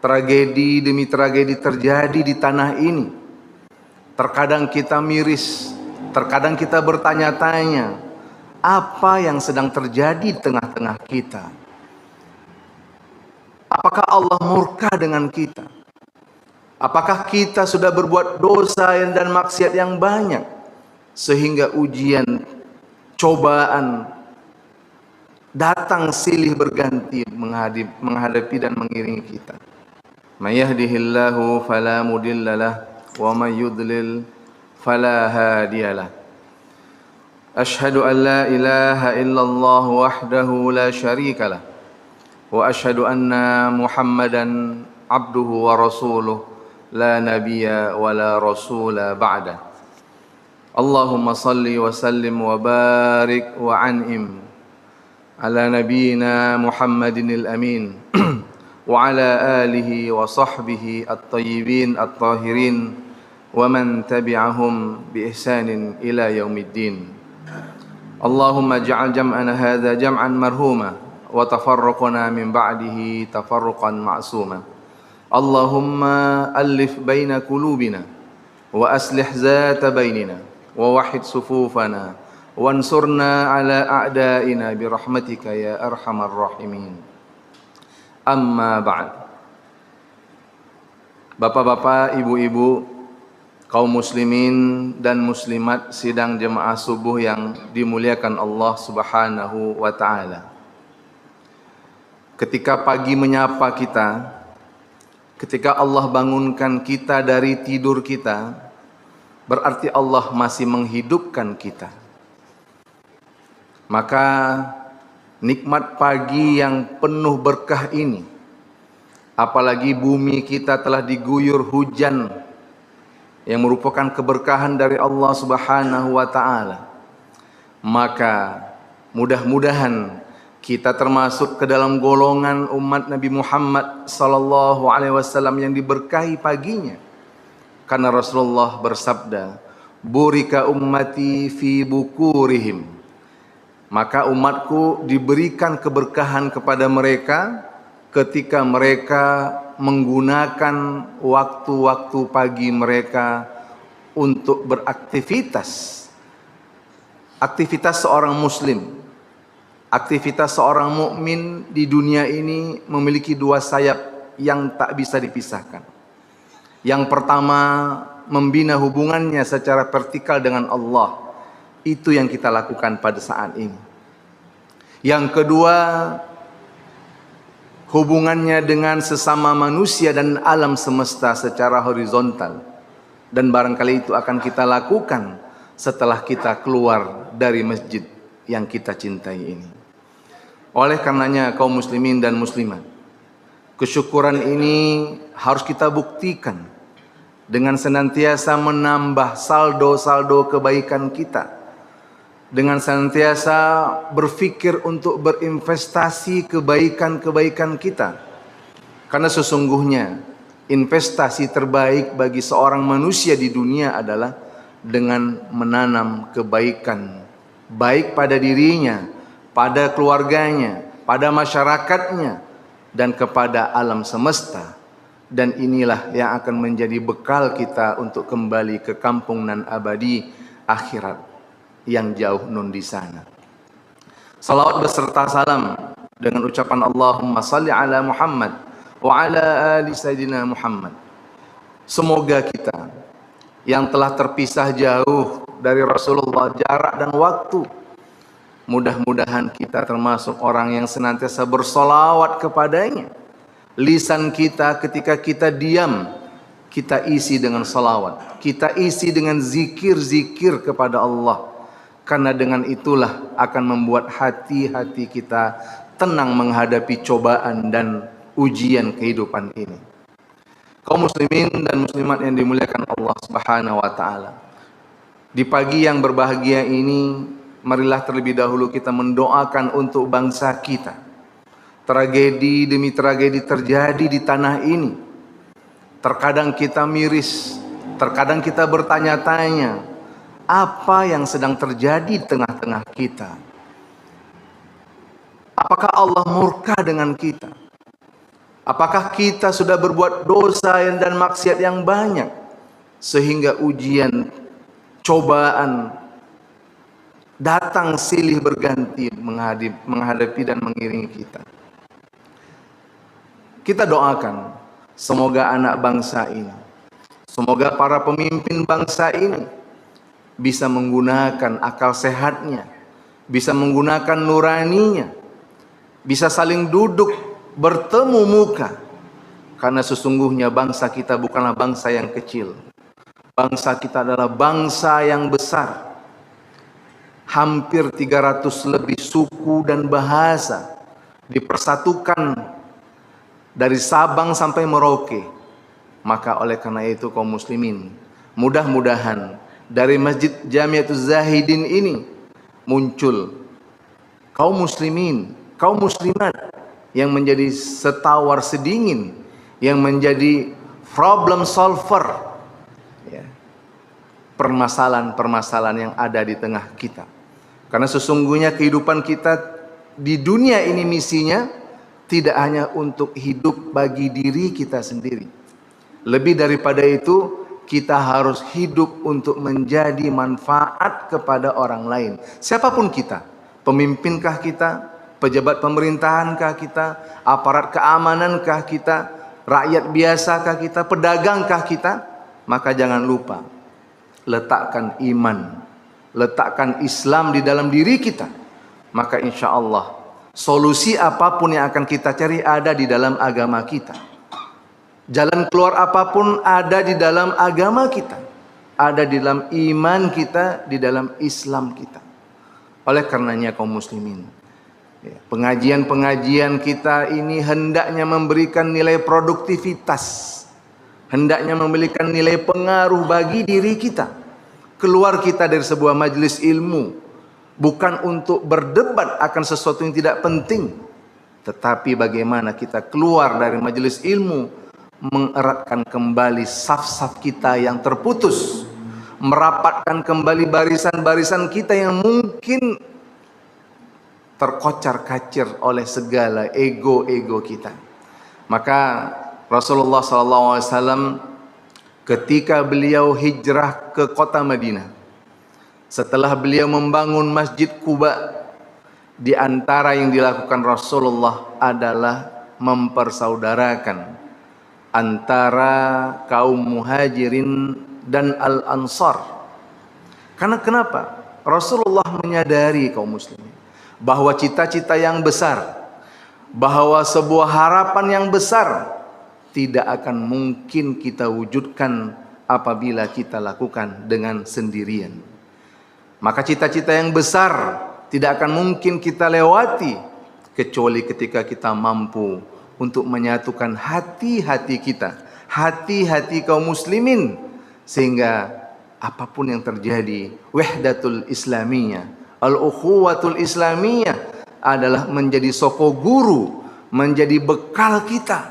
Tragedi demi tragedi terjadi di tanah ini. Terkadang kita miris, terkadang kita bertanya-tanya, apa yang sedang terjadi di tengah-tengah kita? Apakah Allah murka dengan kita? Apakah kita sudah berbuat dosa dan maksiat yang banyak sehingga ujian, cobaan datang silih berganti menghadapi dan mengiringi kita? May yahdihillahu fala mudhillalah wa may yudlil fala hadiyalah. Ashhadu an la ilaha illallah wahdahu la syarikalah wa ashhadu anna Muhammadan abduhu wa rasuluh la nabiyya wa la rasula ba'da. Allahumma salli wa sallim wa barik wa an'im ala nabiyyina Muhammadinil amin wa ala alihi wa sahbihi at-tayyibin at-tahirin wa man tabi'ahum bi ihsanin ila yaumiddin. Allahumma ja'al jam'ana hadha jam'an marhuma wa tafarruqana min ba'dihi tafarruqan ma'suma. Allahumma alif baina qulubina wa aslih zata bainina wa wahid sufufana wansurna ala a'daina bi rahmatika ya arhamar rahimin. Amma ba'd. Bapak-bapak, ibu-ibu, kaum muslimin dan muslimat sidang jemaah subuh yang dimuliakan Allah Subhanahu wa taala. Ketika pagi menyapa kita, ketika Allah bangunkan kita dari tidur kita, berarti Allah masih menghidupkan kita. Maka nikmat pagi yang penuh berkah ini, apalagi bumi kita telah diguyur hujan yang merupakan keberkahan dari Allah Subhanahu wa taala, maka mudah-mudahan kita termasuk ke dalam golongan umat Nabi Muhammad sallallahu alaihi wasallam yang diberkahi paginya. Karena Rasulullah bersabda, "Burika ummati fi bukurihim." Maka umatku diberikan keberkahan kepada mereka ketika mereka menggunakan waktu-waktu pagi mereka untuk beraktivitas. Aktivitas seorang muslim, aktivitas seorang mukmin di dunia ini memiliki dua sayap yang tak bisa dipisahkan. Yang pertama, membina hubungannya secara vertikal dengan Allah. Itu yang kita lakukan pada saat ini. Yang kedua, hubungannya dengan sesama manusia dan alam semesta secara horizontal. Dan barangkali itu akan kita lakukan setelah kita keluar dari masjid yang kita cintai ini. Oleh karenanya kaum muslimin dan muslimat, kesyukuran ini harus kita buktikan dengan senantiasa menambah saldo-saldo kebaikan kita, dengan senantiasa berpikir untuk berinvestasi kebaikan-kebaikan kita. Karena sesungguhnya investasi terbaik bagi seorang manusia di dunia adalah dengan menanam kebaikan, baik pada dirinya, pada keluarganya, pada masyarakatnya, dan kepada alam semesta. Dan inilah yang akan menjadi bekal kita untuk kembali ke kampung nan abadi akhirat yang jauh nun di sana. Salawat beserta salam dengan ucapan Allahumma salli ala Muhammad wa ala ali Sayyidina Muhammad. Semoga kita yang telah terpisah jauh dari Rasulullah jarak dan waktu, mudah-mudahan kita termasuk orang yang senantiasa bersolawat kepadanya. Lisan kita ketika kita diam, kita isi dengan salawat, kita isi dengan zikir-zikir kepada Allah. Karena dengan itulah akan membuat hati-hati kita tenang menghadapi cobaan dan ujian kehidupan ini. Kaum muslimin dan muslimat yang dimuliakan Allah Subhanahu wa taala, di pagi yang berbahagia ini, marilah terlebih dahulu kita mendoakan untuk bangsa kita. Tragedi demi tragedi terjadi di tanah ini. Terkadang kita miris, terkadang kita bertanya-tanya, apa yang sedang terjadi di tengah-tengah kita? Apakah Allah murka dengan kita? Apakah kita sudah berbuat dosa dan maksiat yang banyak sehingga ujian, cobaan datang silih berganti menghadapi dan mengiringi kita? Kita doakan semoga anak bangsa ini, semoga para pemimpin bangsa ini bisa menggunakan akal sehatnya, bisa menggunakan nuraninya, bisa saling duduk bertemu muka, karena sesungguhnya bangsa kita bukanlah bangsa yang kecil. Bangsa kita adalah bangsa yang besar. Hampir 300 lebih suku dan bahasa dipersatukan dari Sabang sampai Merauke. Maka oleh karena itu kaum muslimin, mudah-mudahan dari Masjid Jamiatul Zahidin ini muncul kaum muslimin, kaum muslimat yang menjadi setawar sedingin, yang menjadi problem solver, ya, permasalahan-permasalahan yang ada di tengah kita. Karena sesungguhnya kehidupan kita di dunia ini misinya tidak hanya untuk hidup bagi diri kita sendiri. Lebih daripada itu, kita harus hidup untuk menjadi manfaat kepada orang lain. Siapapun kita, pemimpinkah kita, pejabat pemerintahankah kita, aparat keamanankah kita, rakyat biasakah kita, pedagangkah kita, maka jangan lupa letakkan iman, letakkan Islam di dalam diri kita. Maka insya Allah solusi apapun yang akan kita cari ada di dalam agama kita. Jalan keluar apapun ada di dalam agama kita, ada di dalam iman kita, di dalam Islam kita. Oleh karenanya kaum muslimin, pengajian-pengajian kita ini hendaknya memberikan nilai produktivitas, hendaknya memberikan nilai pengaruh bagi diri kita. Keluar kita dari sebuah majelis ilmu bukan untuk berdebat akan sesuatu yang tidak penting, tetapi bagaimana kita keluar dari majelis ilmu mengeratkan kembali saf-saf kita yang terputus, merapatkan kembali barisan-barisan kita yang mungkin terkocar-kacir oleh segala ego-ego kita. Maka Rasulullah SAW ketika beliau hijrah ke kota Madinah, setelah beliau membangun Masjid Quba, di antara yang dilakukan Rasulullah adalah mempersaudarakan antara kaum muhajirin dan al-ansar. Karena kenapa? Rasulullah menyadari kaum muslimin bahwa cita-cita yang besar, bahwa sebuah harapan yang besar tidak akan mungkin kita wujudkan apabila kita lakukan dengan sendirian. Maka cita-cita yang besar tidak akan mungkin kita lewati kecuali ketika kita mampu untuk menyatukan hati-hati kita, hati-hati kaum muslimin, sehingga apapun yang terjadi, wahdatul islamiyah, al-ukhuwatul islamiyah adalah menjadi soko guru, menjadi bekal kita.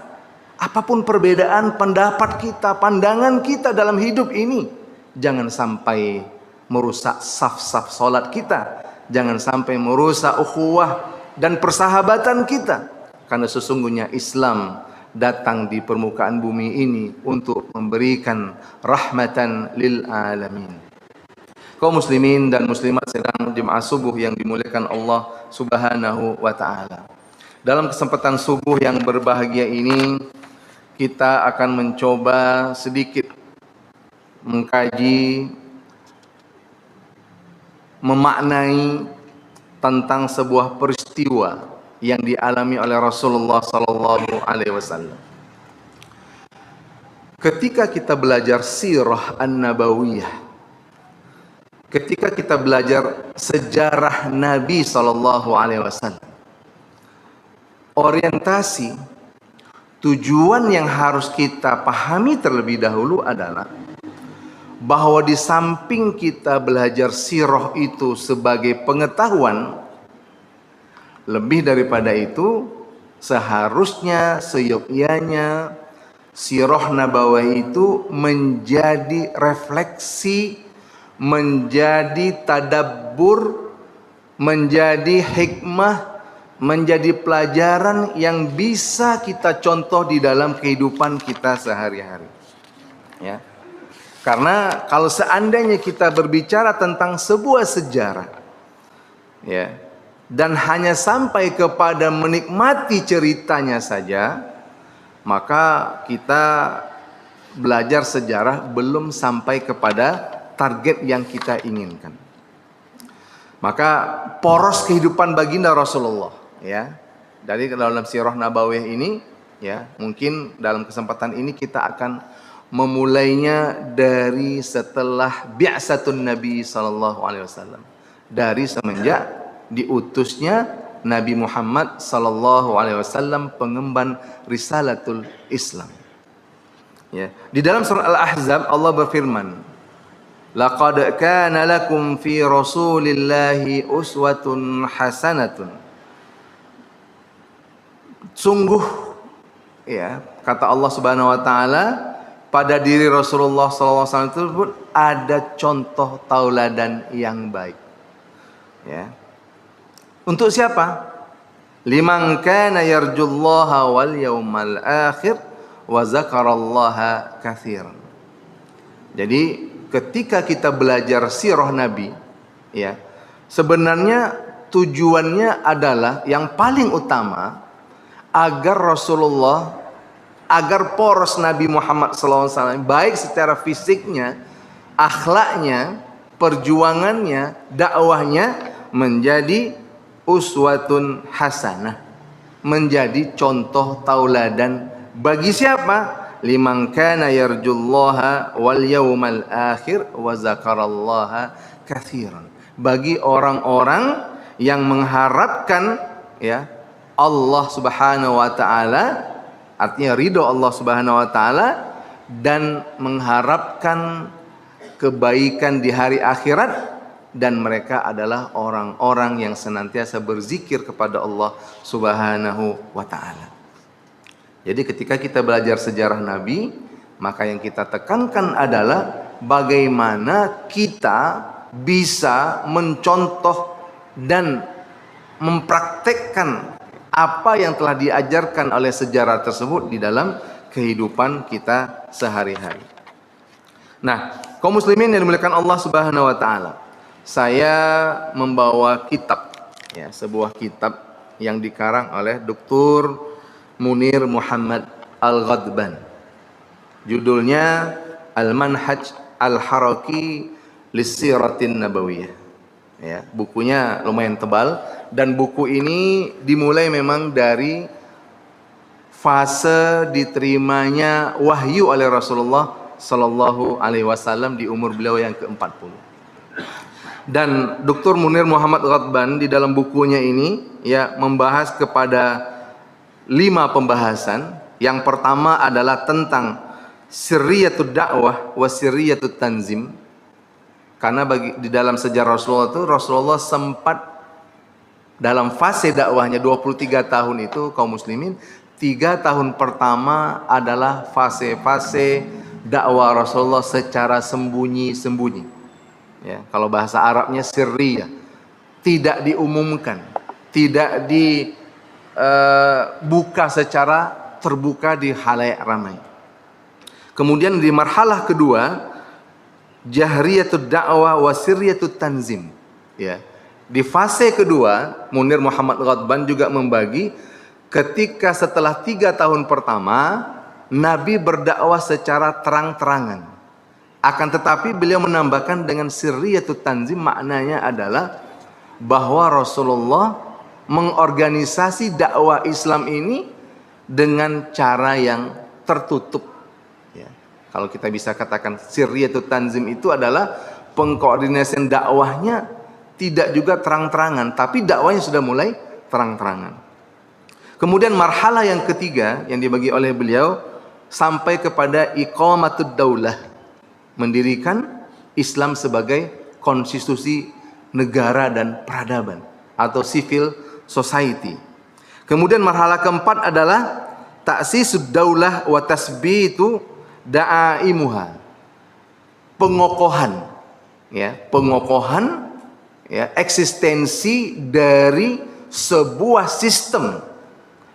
Apapun perbedaan pendapat kita, pandangan kita dalam hidup ini, jangan sampai merusak saf-saf salat kita, jangan sampai merusak ukhuwah dan persahabatan kita. Karena sesungguhnya Islam datang di permukaan bumi ini untuk memberikan rahmatan lil alamin. Kaum muslimin dan muslimat sedang jemaah subuh yang dimuliakan Allah Subhanahu wa taala. Dalam kesempatan subuh yang berbahagia ini, kita akan mencoba sedikit mengkaji, memaknai tentang sebuah peristiwa yang dialami oleh Rasulullah sallallahu alaihi wasallam. Ketika kita belajar sirah an-nabawiyah, ketika kita belajar sejarah Nabi sallallahu alaihi wasallam, orientasi tujuan yang harus kita pahami terlebih dahulu adalah bahwa di samping kita belajar sirah itu sebagai pengetahuan, lebih daripada itu, seharusnya seyogyanya sirah nabawiyah itu menjadi refleksi, menjadi tadabbur, menjadi hikmah, menjadi pelajaran yang bisa kita contoh di dalam kehidupan kita sehari-hari. Ya. Karena kalau seandainya kita berbicara tentang sebuah sejarah, ya, dan hanya sampai kepada menikmati ceritanya saja, maka kita belajar sejarah belum sampai kepada target yang kita inginkan. Maka poros kehidupan baginda Rasulullah, ya, dari dalam sirah nabawiyah ini, ya, mungkin dalam kesempatan ini kita akan memulainya dari setelah bi'satun Nabi sallallahu alaihi wasallam, dari semenjak diutusnya Nabi Muhammad sallallahu alaihi wasallam pengemban risalatul Islam. Ya, di dalam surah Al-Ahzab Allah berfirman, "Laqad kana lakum fi Rasulillahi uswatun hasanatun." Sungguh, ya, kata Allah Subhanahu wa taala, pada diri Rasulullah SAW tersebut ada contoh tauladan yang baik. Ya. Untuk siapa? Liman kana yarjullaha wal yawmal akhir wa zakarallaha katsiran. Jadi ketika kita belajar sirah Nabi, ya, sebenarnya tujuannya adalah yang paling utama agar Rasulullah, agar poros Nabi Muhammad SAW, baik secara fisiknya, akhlaknya, perjuangannya, dakwahnya, menjadi uswatun hasanah, menjadi contoh tauladan bagi siapa? Liman kana yarjullaha wal yawmal akhir wa zakarallaha katsiran. Bagi orang-orang yang mengharapkan, ya, Allah Subhanahu wa taala, artinya ridho Allah Subhanahu wa taala, dan mengharapkan kebaikan di hari akhirat, dan mereka adalah orang-orang yang senantiasa berzikir kepada Allah Subhanahu wa taala. Jadi ketika kita belajar sejarah Nabi, maka yang kita tekankan adalah bagaimana kita bisa mencontoh dan mempraktekkan apa yang telah diajarkan oleh sejarah tersebut di dalam kehidupan kita sehari-hari. Nah, kaum muslimin yang dimuliakan Allah Subhanahu wa taala, saya membawa kitab, ya, sebuah kitab yang dikarang oleh Dr. Munir Muhammad Al-Ghadban. Judulnya Al-Manhaj Al-Haraki Lissiratin Nabawiyah. Ya, bukunya lumayan tebal, dan buku ini dimulai memang dari fase diterimanya wahyu oleh Rasulullah sallallahu alaihi wasallam di umur beliau yang ke-40. Dan Dr. Munir Muhammad Ghadban di dalam bukunya ini, ya, membahas kepada 5 pembahasan. Yang pertama adalah tentang sirriyatud dakwah wa sirriyatud tanzim. Karena di dalam sejarah Rasulullah itu, Rasulullah sempat dalam fase dakwahnya 23 tahun itu, kaum muslimin, 3 tahun pertama adalah fase-fase dakwah Rasulullah secara sembunyi-sembunyi. Ya, kalau bahasa Arabnya sirriyah, tidak diumumkan, tidak buka secara terbuka di khalayak ramai. Kemudian di marhalah kedua, jahriyatud da'wah wa sirriyatut tanzim, ya. Di fase kedua, Munir Muhammad Ghadban juga membagi ketika setelah 3 tahun pertama Nabi berdakwah secara terang-terangan. Akan tetapi beliau menambahkan dengan sirriyatut tanzim, maknanya adalah bahwa Rasulullah mengorganisasi dakwah Islam ini dengan cara yang tertutup. Ya. Kalau kita bisa katakan sirriyatut tanzim itu adalah pengkoordinasian dakwahnya tidak juga terang-terangan, tapi dakwahnya sudah mulai terang-terangan. Kemudian marhalah yang ketiga yang dibagi oleh beliau sampai kepada iqamatud daulah, mendirikan Islam sebagai konstitusi negara dan peradaban atau civil society. Kemudian marhalah keempat adalah ta'sisud daulah wa tasbitu da'aimuha. Pengokohan, ya, pengokohan, ya, eksistensi dari sebuah sistem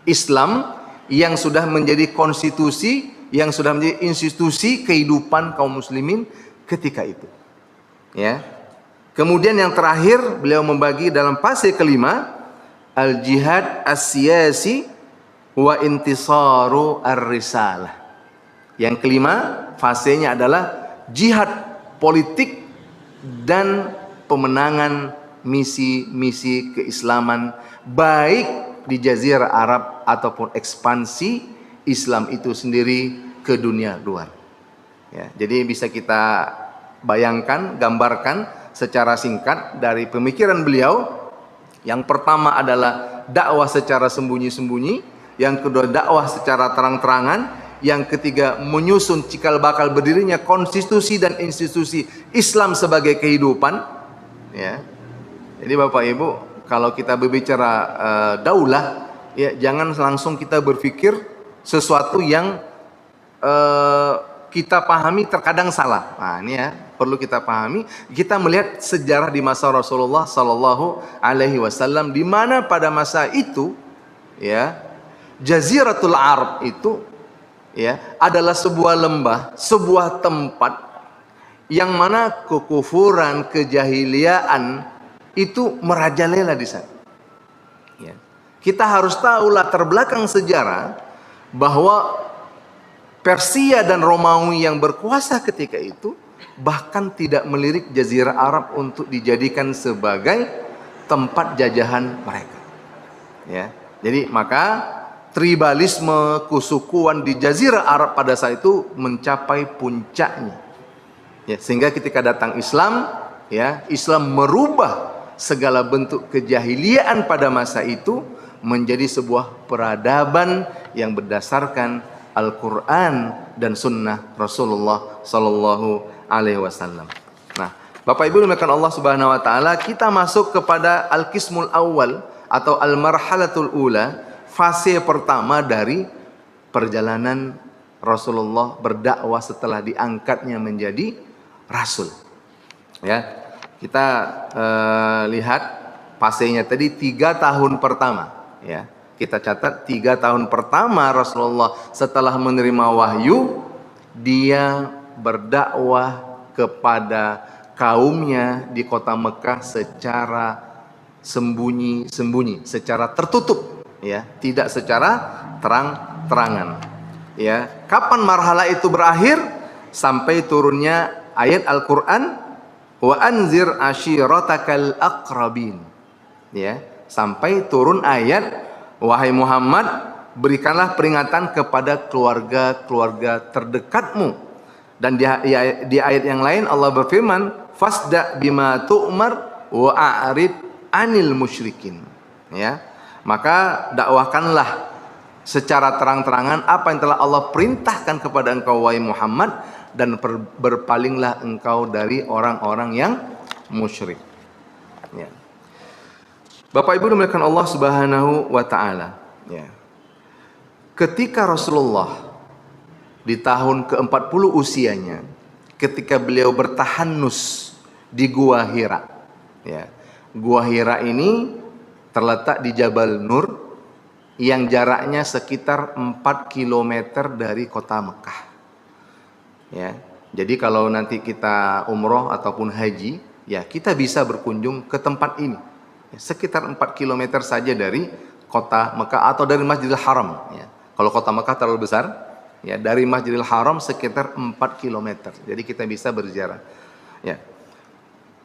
Islam yang sudah menjadi konstitusi, yang sudah menjadi institusi kehidupan kaum muslimin ketika itu. Ya. Kemudian yang terakhir beliau membagi dalam fase kelima, al-jihad as-siyasi wa intisaru ar-risalah. Yang kelima fasenya adalah jihad politik dan pemenangan misi-misi keislaman, baik di Jazirah Arab ataupun ekspansi Islam itu sendiri ke dunia luar. Ya, jadi bisa kita bayangkan, gambarkan secara singkat dari pemikiran beliau. Yang pertama adalah dakwah secara sembunyi-sembunyi, yang kedua dakwah secara terang-terangan, yang ketiga menyusun cikal bakal berdirinya konstitusi dan institusi Islam sebagai kehidupan. Ya. Jadi Bapak Ibu, kalau kita berbicara daulah, ya jangan langsung kita berpikir sesuatu yang kita pahami terkadang salah. Nah, ini ya perlu kita pahami. Kita melihat sejarah di masa Rasulullah Sallallahu Alaihi Wasallam, di mana pada masa itu, ya, Jaziratul Arab itu, ya, adalah sebuah lembah, sebuah tempat yang mana kekufuran, kejahiliaan itu merajalela di sana. Ya. Kita harus tahu latar belakang sejarah bahwa Persia dan Romawi yang berkuasa ketika itu bahkan tidak melirik Jazirah Arab untuk dijadikan sebagai tempat jajahan mereka. Ya. Jadi maka tribalisme, kesukuan di Jazirah Arab pada saat itu mencapai puncaknya. Ya, sehingga ketika datang Islam, ya, Islam merubah segala bentuk kejahiliaan pada masa itu menjadi sebuah peradaban yang berdasarkan Al-Quran dan Sunnah Rasulullah Sallallahu Alaihi Wasallam. Nah, Bapak Ibu dimuliakan Allah Subhanahu Wa Taala, kita masuk kepada Al-Qismul Awal atau Al-Marhalatul Ula, fase pertama dari perjalanan Rasulullah berdakwah setelah diangkatnya menjadi Rasul. Ya, kita lihat fasenya tadi 3 tahun pertama. Ya, kita catat 3 tahun pertama Rasulullah setelah menerima wahyu, dia berdakwah kepada kaumnya di kota Mekah secara sembunyi-sembunyi, secara tertutup. Ya, tidak secara terang-terangan. Ya, kapan marhala itu berakhir? Sampai turunnya ayat Al-Qur'an, wa anzir ashiratakal aqrabin. Ya, sampai turun ayat, wahai Muhammad, berikanlah peringatan kepada keluarga-keluarga terdekatmu. Dan di ayat yang lain Allah berfirman, fasda bima tu'mar wa a'rid anil musyrikin. Ya. Maka dakwahkanlah secara terang-terangan apa yang telah Allah perintahkan kepada engkau wahai Muhammad, dan berpalinglah engkau dari orang-orang yang musyrik. Ya. Bapak Ibu dimuliakan Allah Subhanahu wa Ta'ala. Ya. Ketika Rasulullah di tahun ke-40 usianya, ketika beliau bertahanus di Gua Hira. Ya. Gua Hira ini terletak di Jabal Nur yang jaraknya sekitar 4 km dari kota Mekah. Ya. Jadi kalau nanti kita umroh ataupun haji, ya kita bisa berkunjung ke tempat ini. Ya, sekitar 4 km saja dari kota Mekah atau dari Masjidil Haram. Ya. Kalau kota Mekah terlalu besar, ya dari Masjidil Haram sekitar 4 km. Jadi kita bisa berziarah. Ya.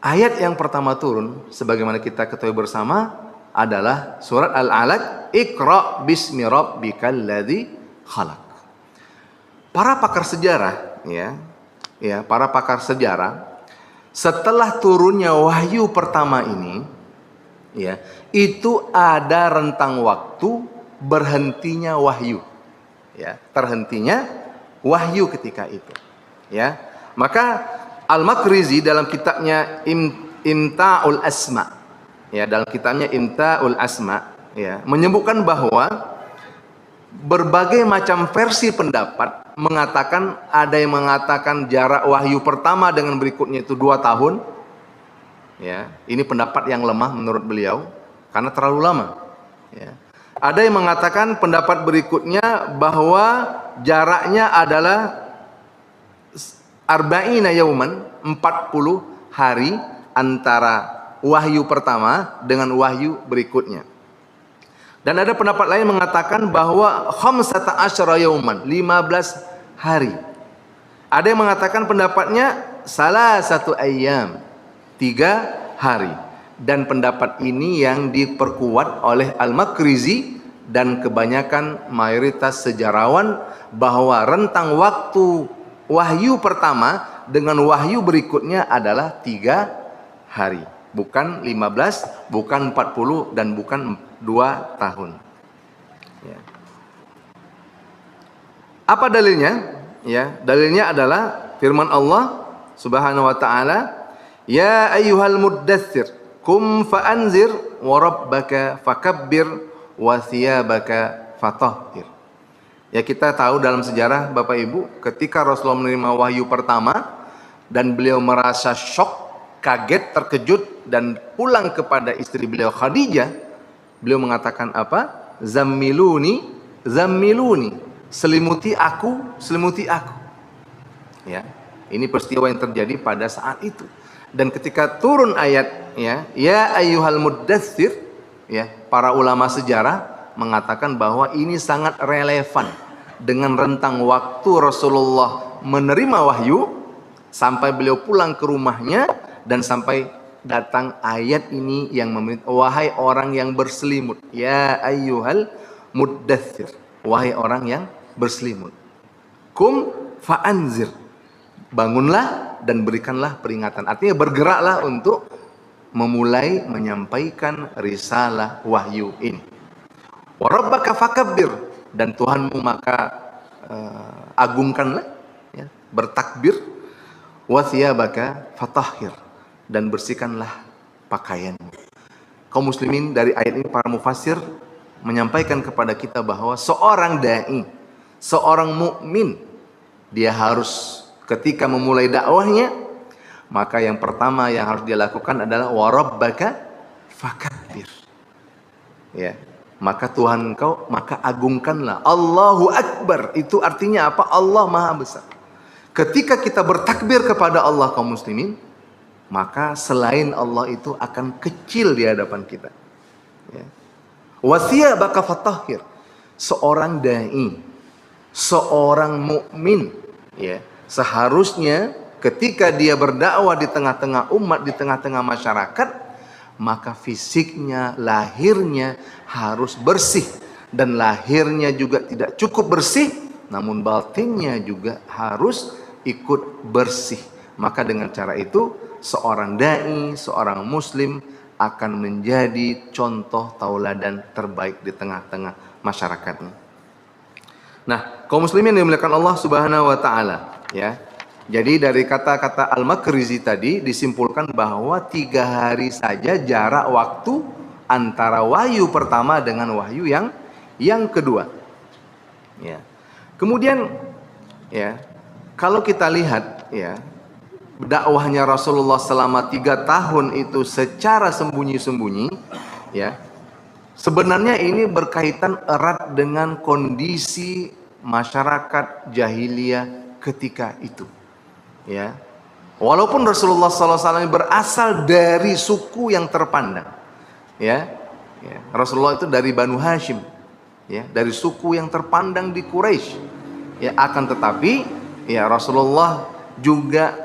Ayat yang pertama turun, sebagaimana kita ketahui bersama, adalah surat Al-Alaq, Iqra bismi rabbikal ladzi khalaq. Para pakar sejarah, para pakar sejarah, setelah turunnya wahyu pertama ini, ya, itu ada rentang waktu berhentinya wahyu, ya, terhentinya wahyu ketika itu, ya. Maka Al-Makrizi dalam kitabnya Imta'ul Asma, ya, dalam kitabnya Imta'ul Asma, ya, menyebutkan bahwa berbagai macam versi pendapat mengatakan, ada yang mengatakan jarak wahyu pertama dengan berikutnya itu 2 tahun. Ya, ini pendapat yang lemah menurut beliau karena terlalu lama. Ya. Ada yang mengatakan pendapat berikutnya bahwa jaraknya adalah arba'ina yauman, 40 hari antara wahyu pertama dengan wahyu berikutnya. Dan ada pendapat lain mengatakan bahwa khamsata asyara yauman, 15 hari. Ada yang mengatakan pendapatnya salah satu ayyam, 3 hari. Dan pendapat ini yang diperkuat oleh Al-Makrizi dan kebanyakan mayoritas sejarawan, bahwa rentang waktu wahyu pertama dengan wahyu berikutnya adalah 3 hari. Bukan 15, bukan 40, dan bukan 2 tahun. Ya. Apa dalilnya? Ya, dalilnya adalah firman Allah Subhanahu wa taala, "Ya ayyuhal muddatsir, qum fa'anzir wa rabbaka fakabbir wa thiyabaka fatahhir." Ya, kita tahu dalam sejarah Bapak Ibu, ketika Rasulullah menerima wahyu pertama dan beliau merasa syok, kaget, terkejut, dan pulang kepada istri beliau Khadijah, beliau mengatakan apa? Zammiluni, zammiluni, selimuti aku, selimuti aku. Ya, ini peristiwa yang terjadi pada saat itu. Dan ketika turun ayat, ya ayyuhal muddatsir, ya, para ulama sejarah mengatakan bahwa ini sangat relevan dengan rentang waktu Rasulullah menerima wahyu sampai beliau pulang ke rumahnya, dan sampai datang ayat ini yang meminta, wahai orang yang berselimut, ya ayyuhal muddatsir, wahai orang yang berselimut, kum fa'anzir, bangunlah dan berikanlah peringatan. Artinya bergeraklah untuk memulai menyampaikan risalah wahyu ini. Wa rabbaka fakabbir, dan Tuhanmu maka agungkanlah, ya, bertakbir. Wa thiyabaka fatahhir, dan bersihkanlah pakaianmu. Kaum muslimin, dari ayat ini para mufassir menyampaikan kepada kita bahwa seorang dai, seorang mukmin, dia harus ketika memulai dakwahnya, maka yang pertama yang harus dia lakukan adalah wa rabbaka fakabbir. Ya, maka Tuhan engkau maka agungkanlah. Allahu Akbar, itu artinya apa? Allah Maha Besar. Ketika kita bertakbir kepada Allah, kaum muslimin, maka selain Allah itu akan kecil di hadapan kita. Ya. Wa thiyabaka fatahhir, seorang dai, seorang mukmin, ya, seharusnya ketika dia berdakwah di tengah-tengah umat, di tengah-tengah masyarakat, maka fisiknya, lahirnya harus bersih, dan lahirnya juga tidak cukup bersih, namun batinnya juga harus ikut bersih. Maka dengan cara itu seorang dai, seorang muslim akan menjadi contoh tauladan terbaik di tengah-tengah masyarakatnya. Nah, kaum muslimin yang dimuliakan Allah Subhanahu wa taala, ya. Jadi dari kata-kata Al-Makrizi tadi disimpulkan bahwa 3 hari saja jarak waktu antara wahyu pertama dengan wahyu yang kedua. Ya. Kemudian, ya, kalau kita lihat, ya, dakwahnya Rasulullah selama 3 tahun itu secara sembunyi-sembunyi, ya, sebenarnya ini berkaitan erat dengan kondisi masyarakat jahiliyah ketika itu. Ya, walaupun Rasulullah SAW berasal dari suku yang terpandang, ya, Rasulullah itu dari Banu Hashim, ya, dari suku yang terpandang di Quraisy, ya, akan tetapi, ya, Rasulullah juga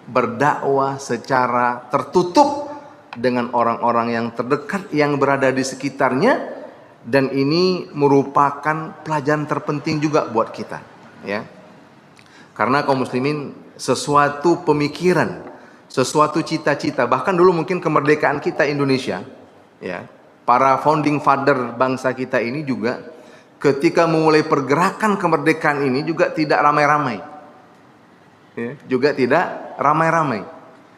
berdakwah secara tertutup dengan orang-orang yang terdekat yang berada di sekitarnya, dan ini merupakan pelajaran terpenting juga buat kita, ya, karena kaum muslimin, sesuatu pemikiran, sesuatu cita-cita, bahkan dulu mungkin kemerdekaan kita Indonesia, ya, para founding father bangsa kita ini juga ketika memulai pergerakan kemerdekaan ini juga tidak ramai-ramai, ya, juga tidak ramai-ramai.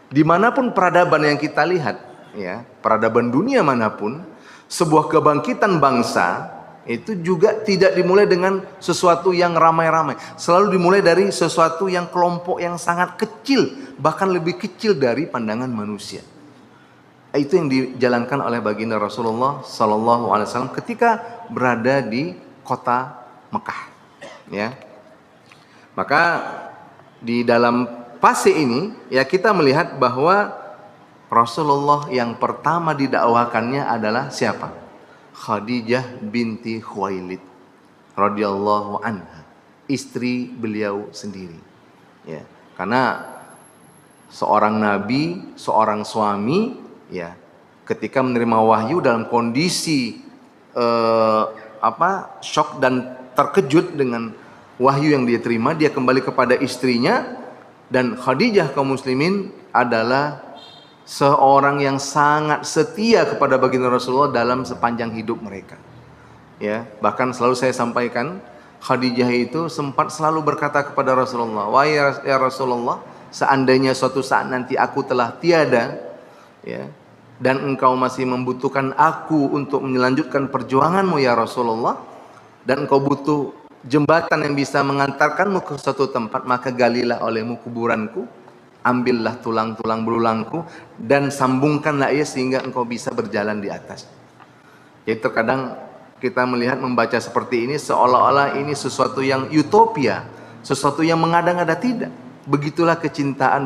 Dimanapun peradaban yang kita lihat, ya, peradaban dunia manapun, sebuah kebangkitan bangsa itu juga tidak dimulai dengan sesuatu yang ramai-ramai. Selalu dimulai dari sesuatu yang kelompok yang sangat kecil, bahkan lebih kecil dari pandangan manusia. Itu yang dijalankan oleh baginda Rasulullah Sallallahu Alaihi Wasallam ketika berada di kota Mekah. Ya, maka di dalam fase ini ya kita melihat bahwa Rasulullah yang pertama didakwakannya adalah siapa? Khadijah binti Khuwailid radhiyallahu anha, istri beliau sendiri. Ya, karena seorang nabi, seorang suami, ya, ketika menerima wahyu dalam kondisi shock dan terkejut dengan wahyu yang dia terima, dia kembali kepada istrinya. Dan Khadijah kaum muslimin adalah seorang yang sangat setia kepada baginda Rasulullah dalam sepanjang hidup mereka. Ya, bahkan selalu saya sampaikan, Khadijah itu sempat selalu berkata kepada Rasulullah, "Wahai ya Rasulullah, seandainya suatu saat nanti aku telah tiada, ya, dan engkau masih membutuhkan aku untuk melanjutkan perjuanganmu ya Rasulullah, dan engkau butuh jembatan yang bisa mengantarkanmu ke suatu tempat, maka galilah olehmu kuburanku, ambillah tulang-tulang belulangku dan sambungkanlah ia sehingga engkau bisa berjalan di atas." Jadi terkadang kita melihat membaca seperti ini seolah-olah ini sesuatu yang utopia, sesuatu yang mengada-ngada. Tidak. Begitulah kecintaan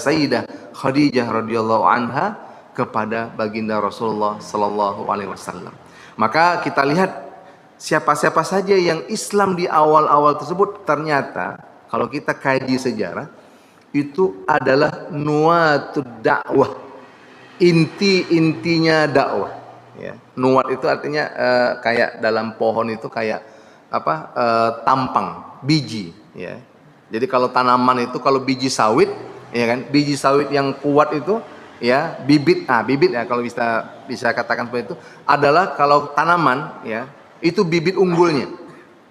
Sayyidah Khadijah radhiyallahu anha kepada baginda Rasulullah sallallahu alaihi wasallam. Maka kita lihat siapa-siapa saja yang Islam di awal-awal tersebut, ternyata kalau kita kaji sejarah itu adalah nuatud dakwah, inti-intinya dakwah. Ya, nuat itu artinya kayak dalam pohon itu kayak tampang, biji. Ya, jadi kalau tanaman itu kalau biji sawit, ya kan, biji sawit yang kuat itu, ya, bibit ya kalau bisa katakan seperti itu adalah kalau tanaman, ya, itu bibit unggulnya.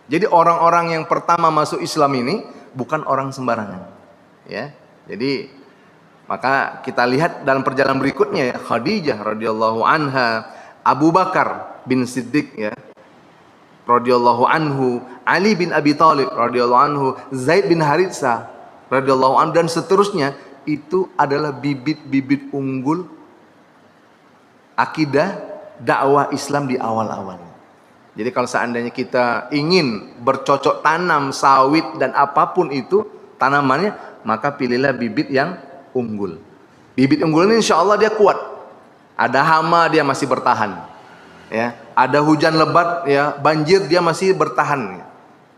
Jadi orang-orang yang pertama masuk Islam ini bukan orang sembarangan. Ya, jadi maka kita lihat dalam perjalanan berikutnya, ya, Khadijah radhiyallahu anha, Abu Bakar bin Siddiq, ya, radhiyallahu anhu, Ali bin Abi Thalib radhiyallahu anhu, Zaid bin Haritsah radhiyallahu anhu, dan seterusnya. Itu adalah bibit-bibit unggul akidah dakwah Islam di awal-awal. Jadi kalau seandainya kita ingin bercocok tanam sawit dan apapun itu tanamannya, maka pilihlah bibit yang unggul. Bibit unggul ini insya Allah dia kuat. Ada hama dia masih bertahan. Ya, ada hujan lebat, ya, banjir dia masih bertahan.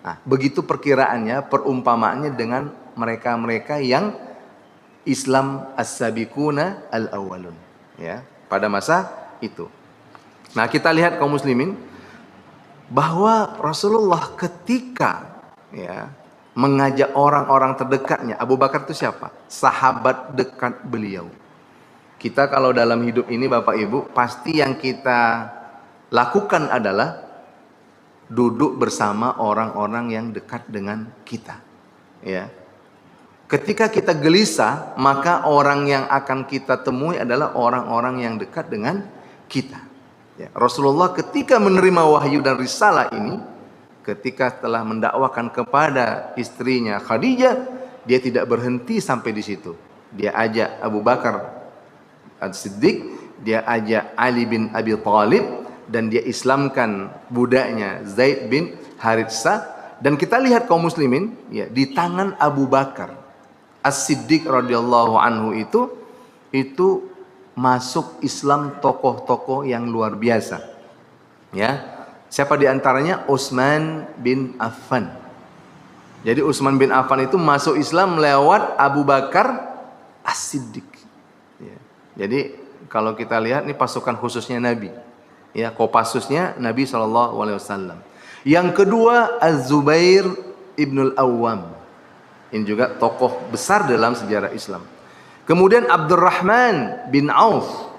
Nah, begitu perkiraannya, perumpamaannya dengan mereka-mereka yang Islam as-sabiquna al-awwalun, ya, pada masa itu. Nah, kita lihat kaum muslimin bahwa Rasulullah ketika, ya, mengajak orang-orang terdekatnya, Abu Bakar itu siapa? Sahabat dekat beliau. Kita kalau dalam hidup ini Bapak Ibu, pasti yang kita lakukan adalah duduk bersama orang-orang yang dekat dengan kita. Ya. Ketika kita gelisah, maka orang yang akan kita temui adalah orang-orang yang dekat dengan kita. Ya. Rasulullah ketika menerima wahyu dan risalah ini, ketika telah mendakwakan kepada istrinya Khadijah, dia tidak berhenti sampai di situ. Dia ajak Abu Bakar As-Siddiq, dia ajak Ali bin Abi Thalib, dan dia Islamkan budaknya Zaid bin Haritsah. Dan kita lihat kaum muslimin, ya, di tangan Abu Bakar As-Siddiq radhiyallahu anhu itu masuk Islam tokoh-tokoh yang luar biasa. Ya, siapa di antaranya? Utsman bin Affan. Jadi Utsman bin Affan itu masuk Islam lewat Abu Bakar As-Siddiq. Ya. Jadi kalau kita lihat ini pasukan khususnya Nabi, ya, Kopassusnya Nabi SAW. Yang kedua Az-Zubair ibnul Awwam, ini juga tokoh besar dalam sejarah Islam. Kemudian Abdurrahman bin Auf,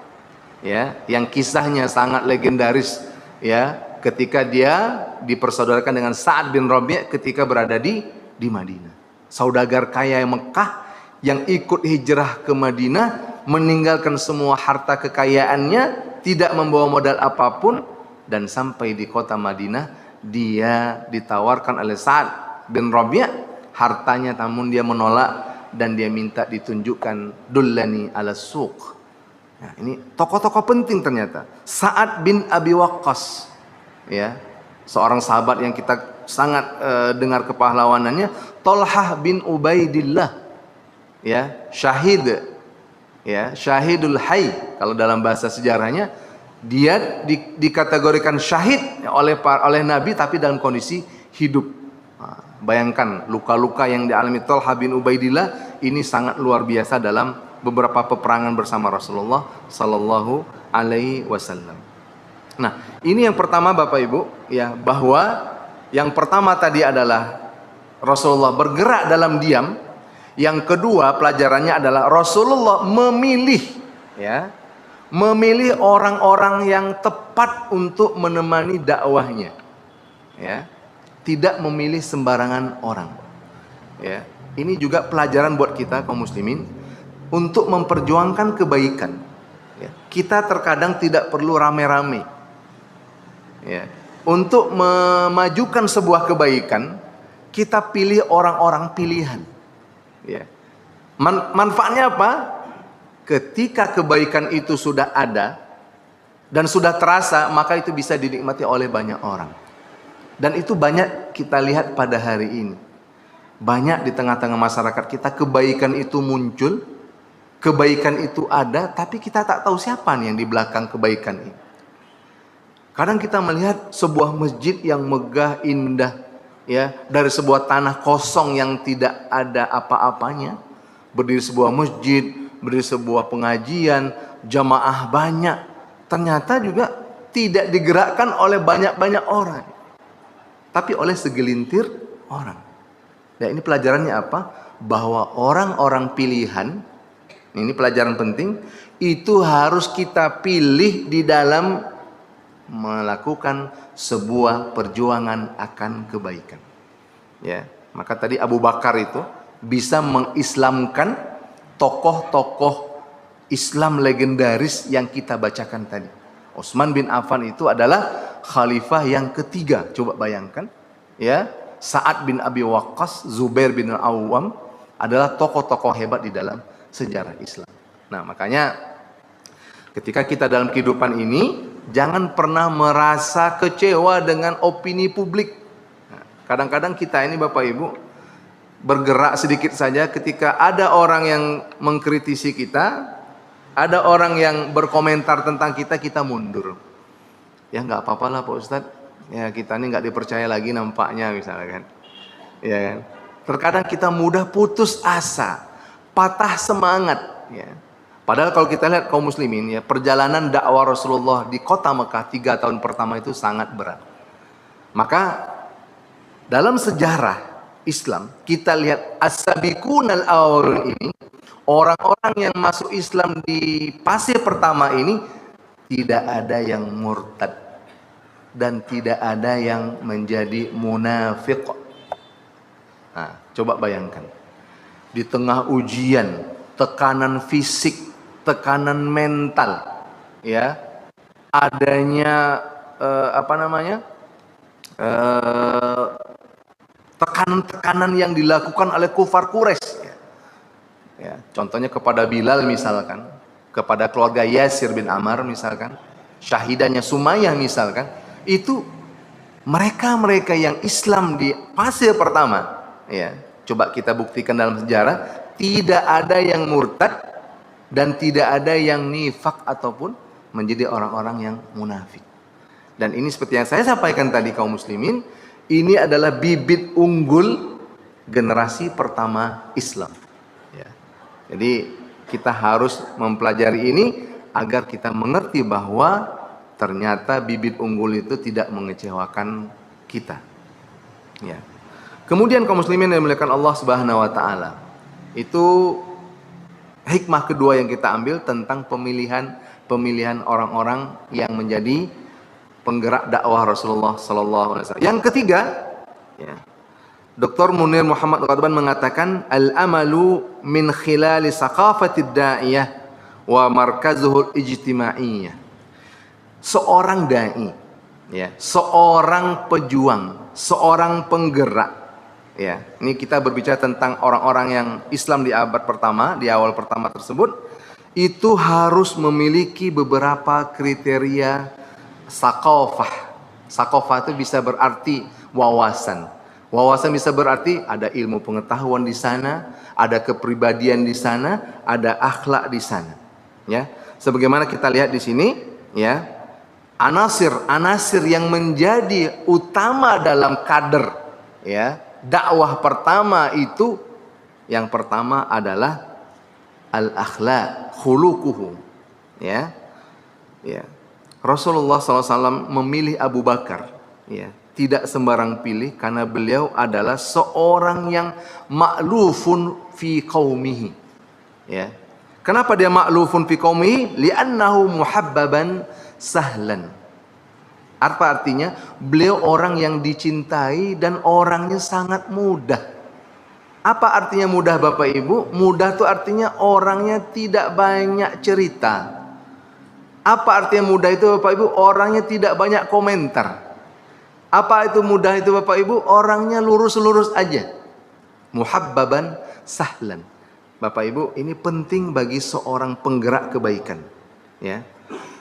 ya, yang kisahnya sangat legendaris, ya, ketika dia dipersaudarakan dengan Sa'ad bin Rabi' ketika berada di Madinah. Saudagar kaya Mekah yang ikut hijrah ke Madinah, meninggalkan semua harta kekayaannya, tidak membawa modal apapun, dan sampai di kota Madinah dia ditawarkan oleh Sa'ad bin Rabi' hartanya, namun dia menolak dan dia minta ditunjukkan dullani ala suq. Nah, ini tokoh-tokoh penting ternyata. Sa'ad bin Abi Waqqas, ya, seorang sahabat yang kita sangat dengar kepahlawanannya. Thalhah bin Ubaidillah, ya, syahid, ya, syahidul hayy kalau dalam bahasa sejarahnya. Dia dikategorikan syahid oleh Nabi tapi dalam kondisi hidup. Nah, bayangkan luka-luka yang dialami Thalhah bin Ubaidillah ini sangat luar biasa dalam beberapa peperangan bersama Rasulullah sallallahu alaihi wasallam. Nah, ini yang pertama Bapak Ibu, ya, bahwa yang pertama tadi adalah Rasulullah bergerak dalam diam. Yang kedua pelajarannya adalah Rasulullah memilih, ya, memilih orang-orang yang tepat untuk menemani dakwahnya, ya, tidak memilih sembarangan orang, ya. Ini juga pelajaran buat kita kaum muslimin untuk memperjuangkan kebaikan, ya. Kita terkadang tidak perlu rame-rame, ya. Untuk memajukan sebuah kebaikan kita pilih orang-orang pilihan, ya. Manfaatnya apa? Ketika kebaikan itu sudah ada dan sudah terasa, maka itu bisa dinikmati oleh banyak orang. Dan itu banyak kita lihat pada hari ini. Banyak di tengah-tengah masyarakat kita kebaikan itu muncul, kebaikan itu ada, tapi kita tak tahu siapa nih yang di belakang kebaikan ini. Kadang kita melihat sebuah masjid yang megah, indah, ya, dari sebuah tanah kosong yang tidak ada apa-apanya, berdiri sebuah masjid, berdiri sebuah pengajian, jamaah banyak, ternyata juga tidak digerakkan oleh banyak-banyak orang, tapi oleh segelintir orang. Ya, ini pelajarannya apa? Bahwa orang-orang pilihan, ini pelajaran penting, itu harus kita pilih di dalam melakukan sebuah perjuangan akan kebaikan. Ya, maka tadi Abu Bakar itu bisa mengislamkan tokoh-tokoh Islam legendaris yang kita bacakan tadi. Utsman bin Affan itu adalah khalifah yang ketiga. Coba bayangkan, ya. Sa'ad bin Abi Waqqas, Zubair bin Al-Awwam adalah tokoh-tokoh hebat di dalam sejarah Islam. Nah, makanya ketika kita dalam kehidupan ini jangan pernah merasa kecewa dengan opini publik. Kadang-kadang kita ini Bapak Ibu bergerak sedikit saja ketika ada orang yang mengkritisi kita, ada orang yang berkomentar tentang kita, kita mundur. Ya nggak apa-apa lah Pak Ustadz, ya kita ini nggak dipercaya lagi nampaknya misalnya kan. Ya kan? Terkadang kita mudah putus asa, patah semangat. Ya. Padahal kalau kita lihat kaum muslimin, ya, perjalanan dakwah Rasulullah di kota Mekah 3 tahun pertama itu sangat berat. Maka dalam sejarah Islam kita lihat as-sabiqunal awwalun ini, orang-orang yang masuk Islam di fase pertama ini tidak ada yang murtad dan tidak ada yang menjadi munafik. Nah, coba bayangkan di tengah ujian, tekanan fisik, tekanan mental, ya, adanya tekanan-tekanan yang dilakukan oleh kufar Quraisy, ya, contohnya kepada Bilal misalkan, kepada keluarga Yasir bin Ammar misalkan, syahidannya Sumayyah misalkan, itu mereka-mereka yang Islam di fase pertama, ya, coba kita buktikan dalam sejarah tidak ada yang murtad dan tidak ada yang nifak ataupun menjadi orang-orang yang munafik. Dan ini seperti yang saya sampaikan tadi kaum muslimin, ini adalah bibit unggul generasi pertama Islam. Ya. Jadi kita harus mempelajari ini agar kita mengerti bahwa ternyata bibit unggul itu tidak mengecewakan kita. Ya. Kemudian kaum muslimin yang dimuliakan Allah Subhanahu wa taala, itu hikmah kedua yang kita ambil tentang pemilihan orang-orang yang menjadi penggerak dakwah Rasulullah sallallahu alaihi wasallam. Yang ketiga, ya, Dr. Munir Muhammad Al-Qadban mengatakan al-amalu min khilali saqafatid da'iyah wa markazuhul ijtimaiyah. Seorang dai, ya, seorang pejuang, seorang penggerak, ya. Ini kita berbicara tentang orang-orang yang Islam di abad pertama, di awal pertama tersebut. itu harus memiliki beberapa kriteria sakofah. Sakofah itu bisa berarti wawasan. Wawasan bisa berarti ada ilmu pengetahuan di sana, ada kepribadian di sana, ada akhlak di sana. Ya, sebagaimana kita lihat di sini, ya, anasir yang menjadi utama dalam kader, ya, dakwah pertama itu, yang pertama adalah al-akhlaq, khuluquhu, ya, ya. Rasulullah SAW memilih Abu Bakar, ya. Tidak sembarang pilih karena beliau adalah seorang yang ma'lufun fi qaumihi. Ya. Kenapa dia ma'lufun fi qaumihi? Li'annahu muhabbaban sahlan. Apa artinya? Beliau orang yang dicintai dan orangnya sangat mudah. Apa artinya mudah Bapak Ibu? Mudah itu artinya orangnya tidak banyak cerita. Apa artinya mudah itu Bapak Ibu? Orangnya tidak banyak komentar. Apa itu mudah itu Bapak Ibu? Orangnya lurus-lurus aja. Muhabbaban sahlan. Bapak Ibu, ini penting bagi seorang penggerak kebaikan. Ya.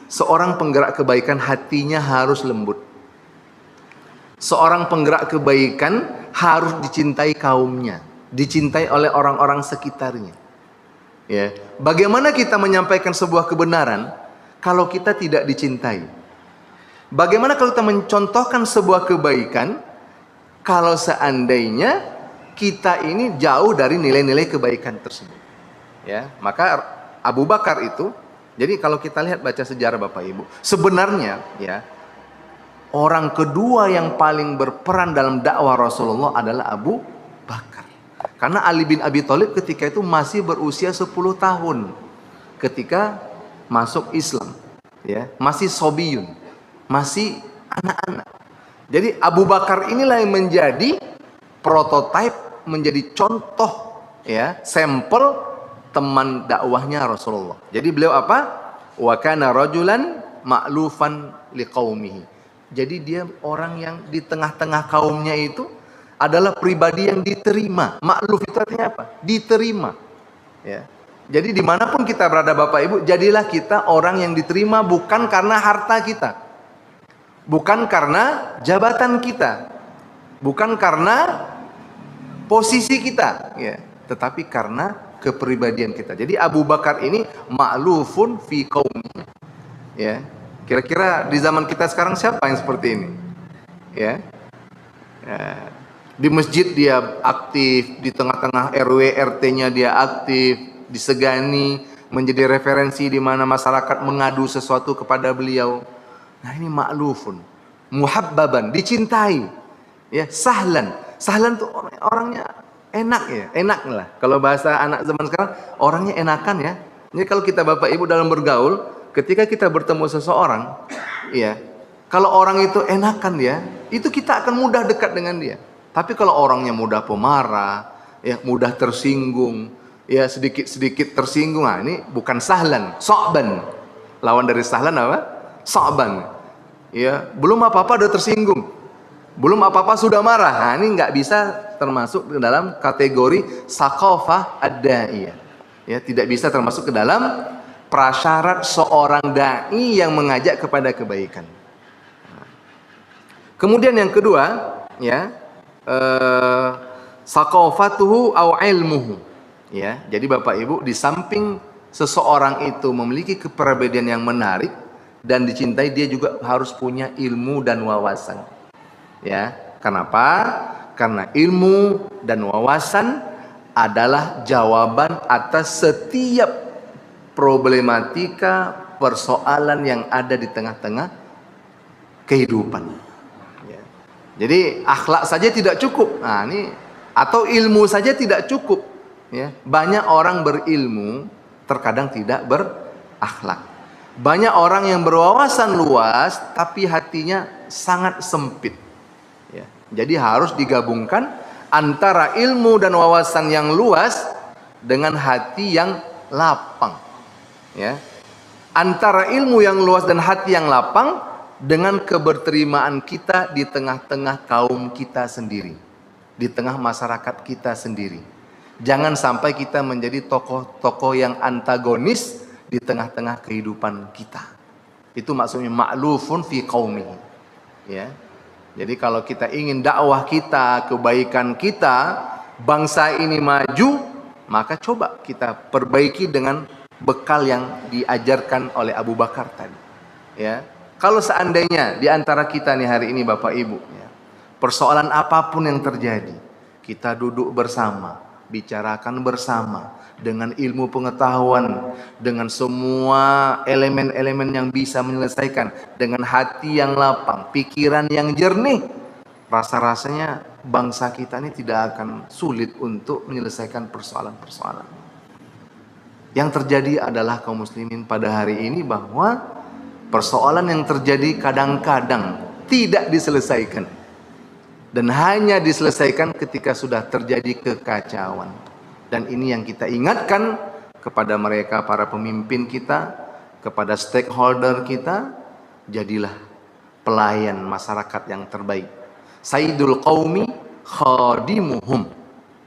Seorang penggerak kebaikan hatinya harus lembut. Seorang penggerak kebaikan harus dicintai kaumnya, dicintai oleh orang-orang sekitarnya. Ya. Bagaimana kita menyampaikan sebuah kebenaran kalau kita tidak dicintai? Bagaimana kalau kita mencontohkan sebuah kebaikan kalau seandainya kita ini jauh dari nilai-nilai kebaikan tersebut? Ya, maka Abu Bakar itu, jadi kalau kita lihat baca sejarah Bapak Ibu, sebenarnya ya, orang kedua yang paling berperan dalam dakwah Rasulullah adalah Abu Bakar. Karena Ali bin Abi Thalib ketika itu masih berusia 10 tahun ketika masuk Islam, ya, masih sobiyun, masih anak-anak. Jadi Abu Bakar inilah yang menjadi prototipe, menjadi contoh, ya, sampel teman dakwahnya Rasulullah. Jadi beliau apa? Wa kana rajulan ma'lufan liqaumihi. Jadi dia orang yang di tengah-tengah kaumnya itu adalah pribadi yang diterima. Ma'luf itu artinya apa? Diterima. Ya. Jadi dimanapun kita berada Bapak Ibu, jadilah kita orang yang diterima bukan karena harta kita, bukan karena jabatan kita, bukan karena posisi kita, ya, tetapi karena kepribadian kita. Jadi Abu Bakar ini ma'lufun fi qaumi. Ya. Kira-kira di zaman kita sekarang siapa yang seperti ini? Ya. Di masjid dia aktif, di tengah-tengah RW RT-nya dia aktif, disegani, menjadi referensi di mana masyarakat mengadu sesuatu kepada beliau. Nah, ini ma'lufun, muhabbaban, dicintai, ya, sahlan. Sahlan tuh orangnya enak, ya, enak lah. Kalau bahasa anak zaman sekarang, orangnya enakan, ya. Jadi kalau kita Bapak Ibu dalam bergaul, ketika kita bertemu seseorang, ya, kalau orang itu enakan dia, itu kita akan mudah dekat dengan dia. Tapi kalau orangnya mudah pemarah, ya, mudah tersinggung, ya, sedikit-sedikit tersinggung, nah ini bukan sahlan, so'ban. Lawan dari sahlan apa? So'ban. Ya, belum apa-apa udah tersinggung, belum apa-apa sudah marah. Nah, ini nggak bisa termasuk ke dalam kategori sakofah ad-da'iyah. Ya, tidak bisa termasuk ke dalam prasyarat seorang dai yang mengajak kepada kebaikan. Kemudian yang kedua, ya, sakofatuhu au ilmuhu. Ya, jadi Bapak Ibu, di samping seseorang itu memiliki kepribadian yang menarik dan dicintai, dia juga harus punya ilmu dan wawasan. Ya, kenapa? Karena ilmu dan wawasan adalah jawaban atas setiap problematika, persoalan yang ada di tengah-tengah kehidupan. Ya. Jadi akhlak saja tidak cukup. Nah, ini atau ilmu saja tidak cukup. Ya. Banyak orang berilmu terkadang tidak berakhlak. Banyak orang yang berwawasan luas tapi hatinya sangat sempit. Ya. Jadi harus digabungkan antara ilmu dan wawasan yang luas dengan hati yang lapang. Ya. Antara ilmu yang luas dan hati yang lapang dengan keberterimaan kita di tengah-tengah kaum kita sendiri, di tengah masyarakat kita sendiri. Jangan sampai kita menjadi tokoh-tokoh yang antagonis di tengah-tengah kehidupan kita. Itu maksudnya ma'lufun fi qaumihi. Ya. Jadi kalau kita ingin dakwah kita, kebaikan kita, bangsa ini maju, maka coba kita perbaiki dengan bekal yang diajarkan oleh Abu Bakar tadi. Ya. Kalau seandainya di antara kita nih hari ini Bapak Ibu, ya, persoalan apapun yang terjadi, kita duduk bersama, bicarakan bersama dengan ilmu pengetahuan, dengan semua elemen-elemen yang bisa menyelesaikan, dengan hati yang lapang, pikiran yang jernih, rasa-rasanya bangsa kita ini tidak akan sulit untuk menyelesaikan persoalan-persoalan. Yang terjadi adalah kaum muslimin pada hari ini bahwa persoalan yang terjadi kadang-kadang tidak diselesaikan, dan hanya diselesaikan ketika sudah terjadi kekacauan. Dan ini yang kita ingatkan kepada mereka, para pemimpin kita, kepada stakeholder kita, jadilah pelayan masyarakat yang terbaik. Sayyidul qaumi khadimuhum.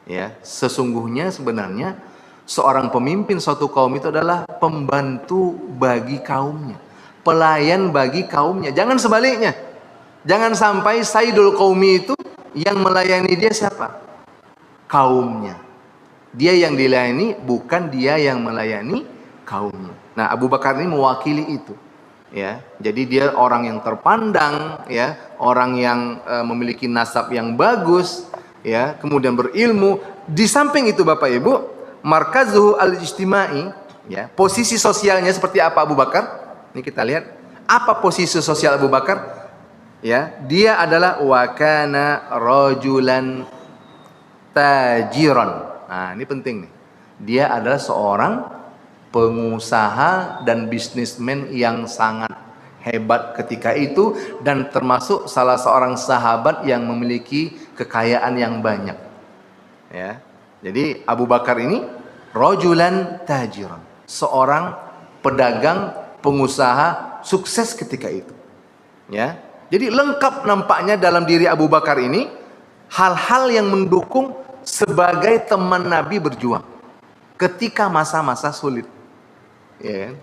Ya, sesungguhnya sebenarnya seorang pemimpin suatu kaum itu adalah pembantu bagi kaumnya, pelayan bagi kaumnya. Jangan sebaliknya. Jangan sampai sayyidul qaumi itu yang melayani dia siapa? Kaumnya. Dia yang dilayani, bukan dia yang melayani kaumnya. Nah, Abu Bakar ini mewakili itu. Ya, jadi dia orang yang terpandang, ya, orang yang memiliki nasab yang bagus, ya, kemudian berilmu. Di samping itu Bapak Ibu, markazuhu al-ijtimai, ya, posisi sosialnya seperti apa Abu Bakar? Ini kita lihat, apa posisi sosial Abu Bakar? Ya, dia adalah wakana rajulan tajiran. Nah, ini penting nih. Dia adalah seorang pengusaha dan bisnismen yang sangat hebat ketika itu, dan termasuk salah seorang sahabat yang memiliki kekayaan yang banyak. Ya. Jadi Abu Bakar ini rajulan tajiran, seorang pedagang, pengusaha sukses ketika itu. Ya. Jadi lengkap nampaknya dalam diri Abu Bakar ini hal-hal yang mendukung sebagai teman Nabi berjuang ketika masa-masa sulit. Ya.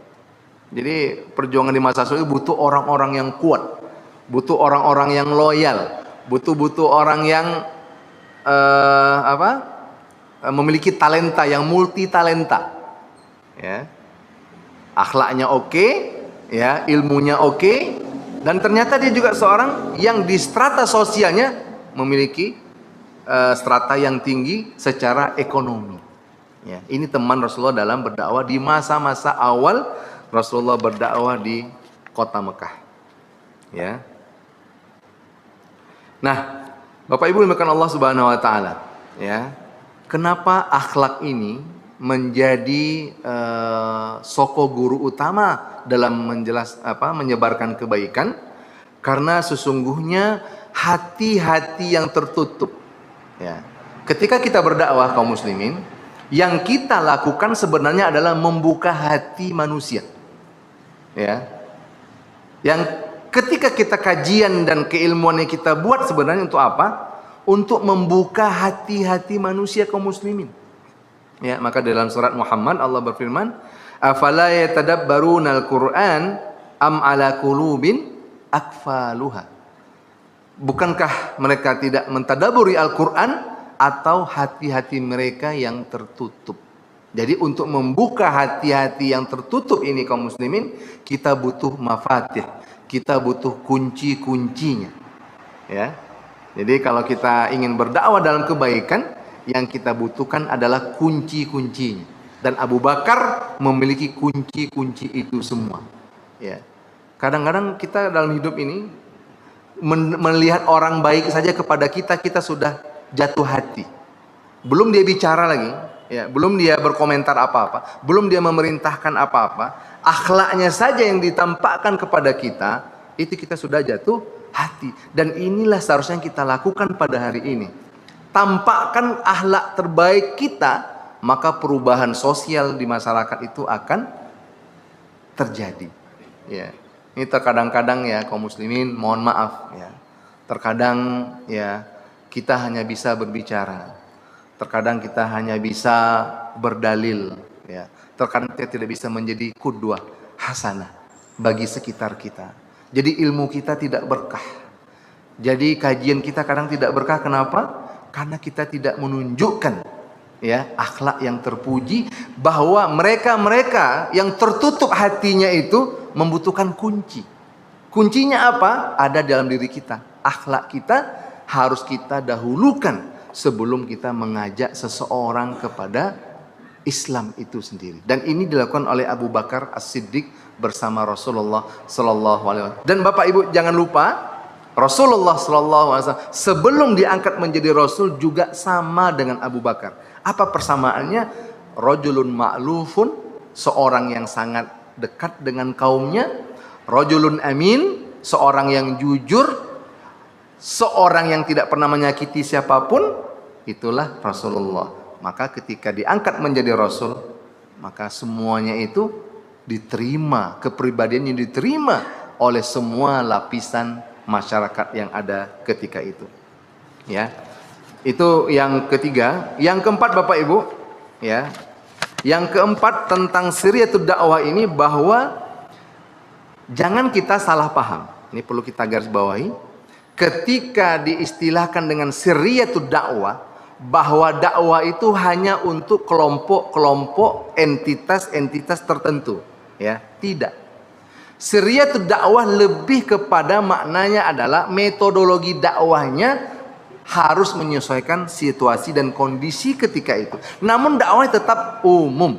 Jadi perjuangan di masa sulit butuh orang-orang yang kuat, butuh orang-orang yang loyal, butuh orang yang memiliki talenta, yang multi talenta. Ya. Akhlaknya oke, ya, ilmunya oke, dan ternyata dia juga seorang yang di strata sosialnya memiliki strata yang tinggi secara ekonomi. Ya, ini teman Rasulullah dalam berdakwah di masa-masa awal Rasulullah berdakwah di kota Mekah. Ya. Nah, Bapak Ibu dimuliakan Allah Subhanahu wa taala, ya. Kenapa akhlak ini menjadi soko guru utama dalam menyebarkan kebaikan? Karena sesungguhnya hati-hati yang tertutup. Ya. Ketika kita berdakwah kaum muslimin, yang kita lakukan sebenarnya adalah membuka hati manusia. Ya. Yang ketika kita kajian dan keilmuan yang kita buat sebenarnya untuk apa? Untuk membuka hati-hati manusia kaum muslimin. Ya, maka dalam surat Muhammad Allah berfirman, "Afala yatadabbarunal Qur'an am ala qulubin akfaluha?" Bukankah mereka tidak mentadaburi Al-Quran, atau hati-hati mereka yang tertutup? Jadi untuk membuka hati-hati yang tertutup ini kaum muslimin, kita butuh mafatih, kita butuh kunci-kuncinya. Ya. Jadi kalau kita ingin berdakwah dalam kebaikan, yang kita butuhkan adalah kunci-kuncinya. Dan Abu Bakar memiliki kunci-kunci itu semua. Ya. Kadang-kadang kita dalam hidup ini melihat orang baik saja kepada kita, kita sudah jatuh hati. Belum dia bicara lagi, ya, belum dia berkomentar apa-apa, belum dia memerintahkan apa-apa, akhlaknya saja yang ditampakkan kepada kita, itu kita sudah jatuh hati. Dan inilah seharusnya yang kita lakukan pada hari ini. Tampakkan akhlak terbaik kita, maka perubahan sosial di masyarakat itu akan terjadi. Ya. Ini terkadang-kadang ya kaum muslimin, mohon maaf ya. Terkadang ya kita hanya bisa berbicara. Terkadang kita hanya bisa berdalil, Ya, terkadang kita tidak bisa menjadi qudwah hasanah bagi sekitar kita. Jadi ilmu kita tidak berkah. Jadi kajian kita kadang tidak berkah. Kenapa? Karena kita tidak menunjukkan ya akhlak yang terpuji, bahwa mereka-mereka yang tertutup hatinya itu membutuhkan kunci. Kuncinya apa? Ada dalam diri kita. Akhlak kita harus kita dahulukan sebelum kita mengajak seseorang kepada Islam itu sendiri. Dan ini dilakukan oleh Abu Bakar As-Siddiq bersama Rasulullah Sallallahu Alaihi Wasallam. Dan Bapak Ibu jangan lupa, Rasulullah Sallallahu Alaihi Wasallam sebelum diangkat menjadi Rasul juga sama dengan Abu Bakar. Apa persamaannya? Rajulun ma'lufun, seorang yang sangat dekat dengan kaumnya. Rajulun amin, seorang yang jujur, seorang yang tidak pernah menyakiti siapapun. Itulah Rasulullah. Maka ketika diangkat menjadi Rasul, maka semuanya itu diterima, kepribadiannya diterima oleh semua lapisan masyarakat yang ada ketika itu. Ya, itu yang ketiga. Yang keempat Bapak Ibu, ya, yang keempat tentang siriyatud dakwah ini, bahwa jangan kita salah paham. Ini perlu kita garis bawahi. Ketika diistilahkan dengan siriyatud dakwah, bahwa dakwah itu hanya untuk kelompok-kelompok, entitas-entitas tertentu, ya, tidak. Siriyatud dakwah lebih kepada maknanya adalah metodologi dakwahnya harus menyesuaikan situasi dan kondisi ketika itu. Namun dakwahnya tetap umum,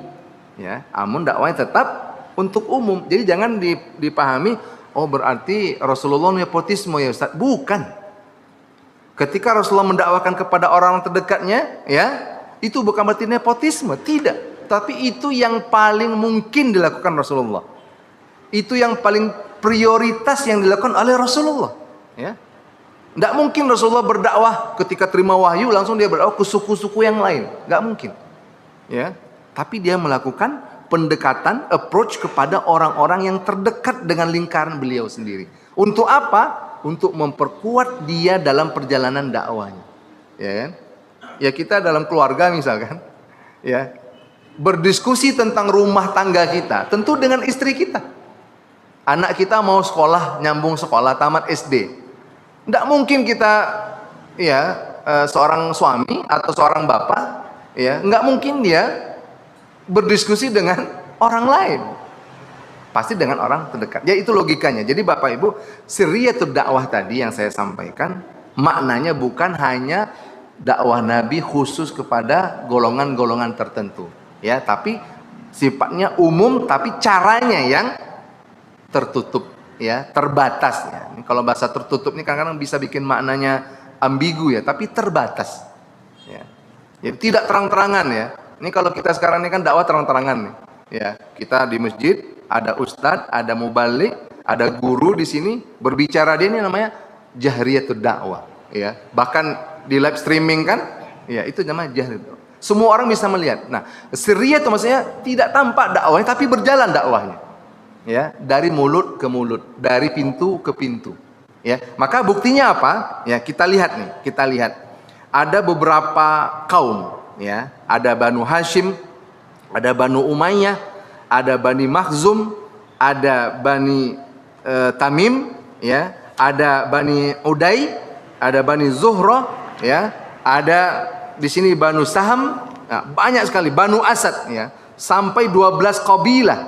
ya. Namun dakwahnya tetap untuk umum. Jadi jangan dipahami, oh berarti Rasulullah nepotisme ya Ustaz. Bukan. Ketika Rasulullah mendakwakan kepada orang terdekatnya, ya, itu bukan berarti nepotisme, tidak. Tapi itu yang paling mungkin dilakukan Rasulullah. Itu yang paling prioritas yang dilakukan oleh Rasulullah, ya. Tidak mungkin Rasulullah berdakwah ketika terima wahyu langsung dia berdakwah ke suku-suku yang lain, nggak mungkin, ya. Tapi dia melakukan pendekatan, approach kepada orang-orang yang terdekat dengan lingkaran beliau sendiri. Untuk apa? Untuk memperkuat dia dalam perjalanan dakwahnya, ya kan? Ya kita dalam keluarga misalkan, ya, berdiskusi tentang rumah tangga kita, tentu dengan istri kita. Anak kita mau sekolah, nyambung sekolah, tamat SD. Tidak mungkin kita, ya, seorang suami atau seorang bapak, ya, nggak mungkin dia berdiskusi dengan orang lain. Pasti dengan orang terdekat. Ya itu logikanya. Jadi Bapak Ibu, siriyatud dakwah tadi yang saya sampaikan, maknanya bukan hanya dakwah Nabi khusus kepada golongan-golongan tertentu, ya, tapi sifatnya umum, tapi caranya yang tertutup, ya, terbatas, ya. Ini kalau bahasa tertutup ini kadang-kadang bisa bikin maknanya ambigu, ya, tapi terbatas, ya. Jadi tidak terang-terangan, ya. Ini kalau kita sekarang ini kan dakwah terang-terangan nih, ya. Kita di masjid ada ustadz, ada mubalik, ada guru di sini berbicara, dia ini namanya jahriyatud dakwah, ya. Bahkan di live streaming kan, ya, itu namanya jahriyatud. Semua orang bisa melihat. Nah, sirriyah itu maksudnya tidak tampak dakwahnya tapi berjalan dakwahnya, ya, dari mulut ke mulut, dari pintu ke pintu, ya. Maka buktinya apa? Ya, kita lihat nih, kita lihat ada beberapa kaum, ya, ada Banu Hashim, ada Banu Umayyah, ada Bani Makhzum, ada Bani Tamim, ya, ada Bani Uday, ada Bani Zuhra, ya, ada di sini Banu Saham, nah, banyak sekali, Banu Asad, ya, sampai 12 kabilah,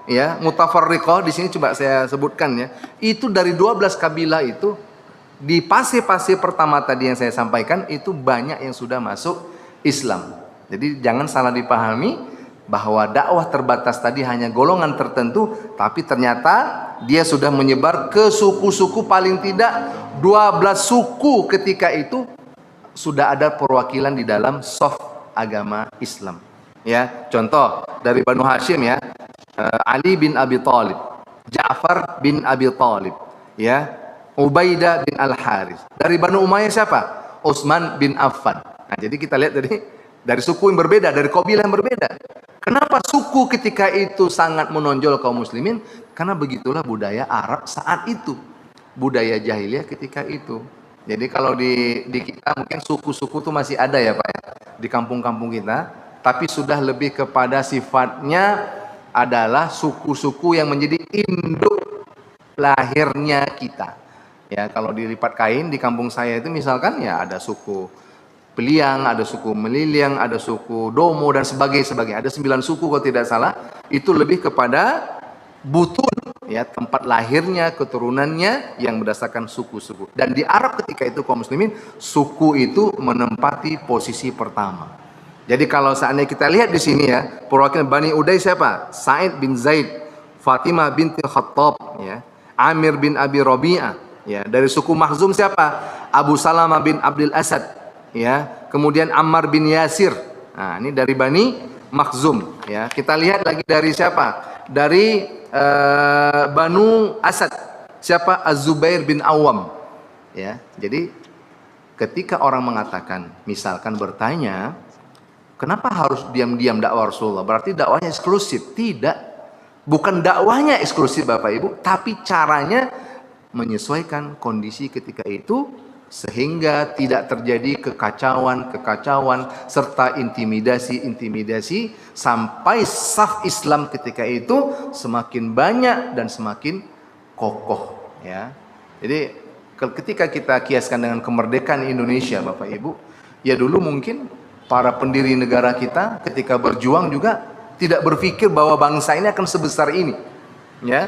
ya, mutafarriqah. Di sini coba saya sebutkan, ya, itu dari 12 kabilah itu di fase-fase pertama tadi yang saya sampaikan itu banyak yang sudah masuk Islam. Jadi jangan salah dipahami bahwa dakwah terbatas tadi hanya golongan tertentu, tapi ternyata dia sudah menyebar ke suku-suku, paling tidak 12 suku ketika itu sudah ada perwakilan di dalam saf agama Islam, ya. Contoh dari Banu Hashim, ya, Ali bin Abi Thalib, Ja'far bin Abi Thalib, ya, Ubaidah bin Al-Haris. Dari Banu Umayyah siapa? Utsman bin Affan. Nah, jadi kita lihat dari suku yang berbeda, dari kabilah yang berbeda. Kenapa suku ketika itu sangat menonjol kaum muslimin? Karena begitulah budaya Arab saat itu, budaya jahiliyah ketika itu. Jadi kalau di kita mungkin suku-suku itu masih ada, ya Pak, ya, di kampung-kampung kita. tapi sudah lebih kepada sifatnya adalah suku-suku yang menjadi induk lahirnya kita. Ya, kalau dilipat kain di kampung saya itu misalkan ya ada suku Peliang, ada suku Meliliang, ada suku Domo dan sebagainya. Ada 9 suku kalau tidak salah. Itu lebih kepada butun, ya, tempat lahirnya, keturunannya yang berdasarkan suku-suku. Dan di Arab ketika itu kaum muslimin, suku itu menempati posisi pertama. Jadi kalau seandainya kita lihat di sini ya, perwakilan Bani Uday siapa? Sa'id bin Zaid, Fatimah binti Khattab, ya, Amir bin Abi Rabi'ah, ya. Dari suku Makhzum siapa? Abu Salamah bin Abdul Asad, ya. Kemudian Ammar bin Yasir. Nah, ini dari Bani Makhzum, ya. Kita lihat lagi dari siapa? Dari Banu Asad. Siapa? Az-Zubair bin Awam, ya. Jadi ketika orang mengatakan, misalkan bertanya, kenapa harus diam-diam dakwah Rasulullah? Berarti dakwahnya eksklusif? Tidak. Bukan dakwahnya eksklusif Bapak Ibu, tapi caranya menyesuaikan kondisi ketika itu sehingga tidak terjadi kekacauan serta intimidasi sampai saf Islam ketika itu semakin banyak dan semakin kokoh, ya. Jadi ketika kita kiaskan dengan kemerdekaan Indonesia Bapak Ibu, ya dulu mungkin para pendiri negara kita ketika berjuang juga tidak berpikir bahwa bangsa ini akan sebesar ini, ya.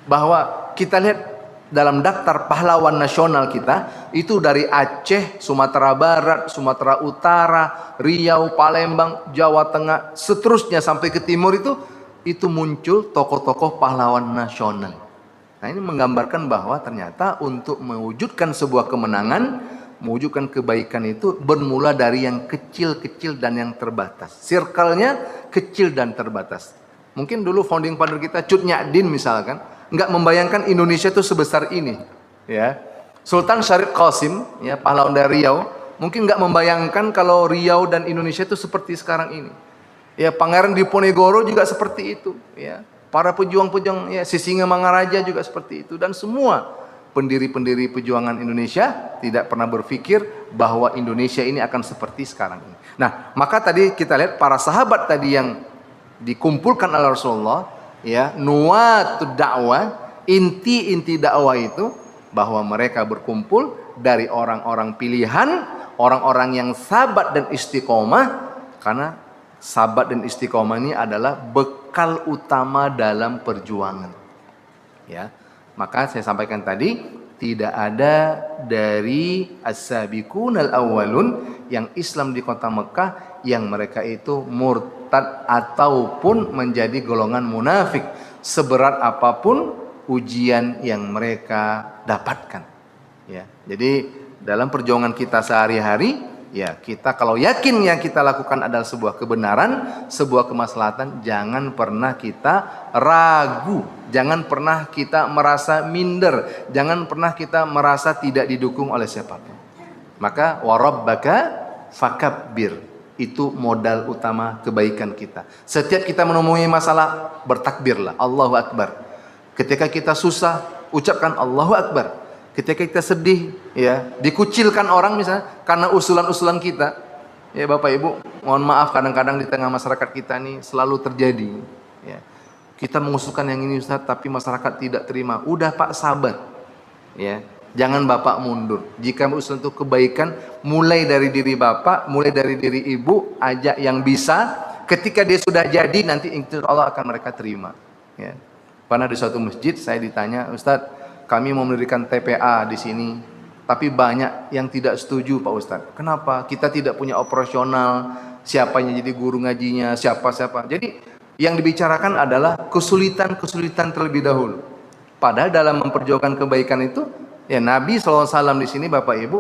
Bahwa kita lihat dalam daftar pahlawan nasional kita itu dari Aceh, Sumatera Barat, Sumatera Utara, Riau, Palembang, Jawa Tengah, seterusnya sampai ke timur itu muncul tokoh-tokoh pahlawan nasional. Nah, ini menggambarkan bahwa ternyata untuk mewujudkan sebuah kemenangan, mewujudkan kebaikan itu bermula dari yang kecil-kecil dan yang terbatas. Circle-nya kecil dan terbatas. Mungkin dulu founding father kita Cut Nyak Din misalkan nggak membayangkan Indonesia itu sebesar ini, ya. Sultan Syarif Qasim, ya, pahlawan dari Riau, mungkin nggak membayangkan kalau Riau dan Indonesia itu seperti sekarang ini. Ya, Pangeran Diponegoro juga seperti itu, ya. Para pejuang-pejuang, ya, Sisingamangaraja juga seperti itu, dan semua pendiri-pendiri perjuangan Indonesia tidak pernah berpikir bahwa Indonesia ini akan seperti sekarang ini. Nah, maka tadi kita lihat para sahabat tadi yang dikumpulkan oleh Rasulullah, ya, nuwatud dakwah, inti-inti dakwah itu bahwa mereka berkumpul dari orang-orang pilihan, orang-orang yang sabat dan istiqomah, karena sabat dan istiqomah ini adalah bekal utama dalam perjuangan, ya. Maka saya sampaikan tadi, tidak ada dari as-sabiqunal awwalun yang Islam di kota Mekah yang mereka itu murtad ataupun menjadi golongan munafik seberat apapun ujian yang mereka dapatkan, ya. Jadi dalam perjuangan kita sehari-hari, ya, kita kalau yakin yang kita lakukan adalah sebuah kebenaran, sebuah kemaslahatan, jangan pernah kita ragu, jangan pernah kita merasa minder, jangan pernah kita merasa tidak didukung oleh siapapun. Maka warabbaka fakabbir, itu modal utama kebaikan kita. Setiap kita menemui masalah, bertakbirlah, Allahu Akbar. Ketika kita susah, ucapkan Allahu Akbar. Ketika kita sedih, ya, dikucilkan orang misalnya karena usulan-usulan kita, ya Bapak Ibu, mohon maaf kadang-kadang di tengah masyarakat kita ini selalu terjadi, ya. Kita mengusulkan yang ini Ustaz, tapi masyarakat tidak terima. Udah Pak, sabar, ya. Jangan Bapak mundur. Jika usulan itu kebaikan, mulai dari diri Bapak, mulai dari diri Ibu, ajak yang bisa. Ketika dia sudah jadi, nanti insya Allah akan mereka terima, ya. Pernah di suatu masjid saya ditanya, Ustaz, kami mau mendirikan TPA di sini, tapi banyak yang tidak setuju Pak Ustadz. Kenapa? Kita tidak punya operasional, siapa yang jadi guru ngajinya, siapa. Jadi yang dibicarakan adalah kesulitan-kesulitan terlebih dahulu. Padahal dalam memperjuangkan kebaikan itu, ya, Nabi SAW di sini Bapak Ibu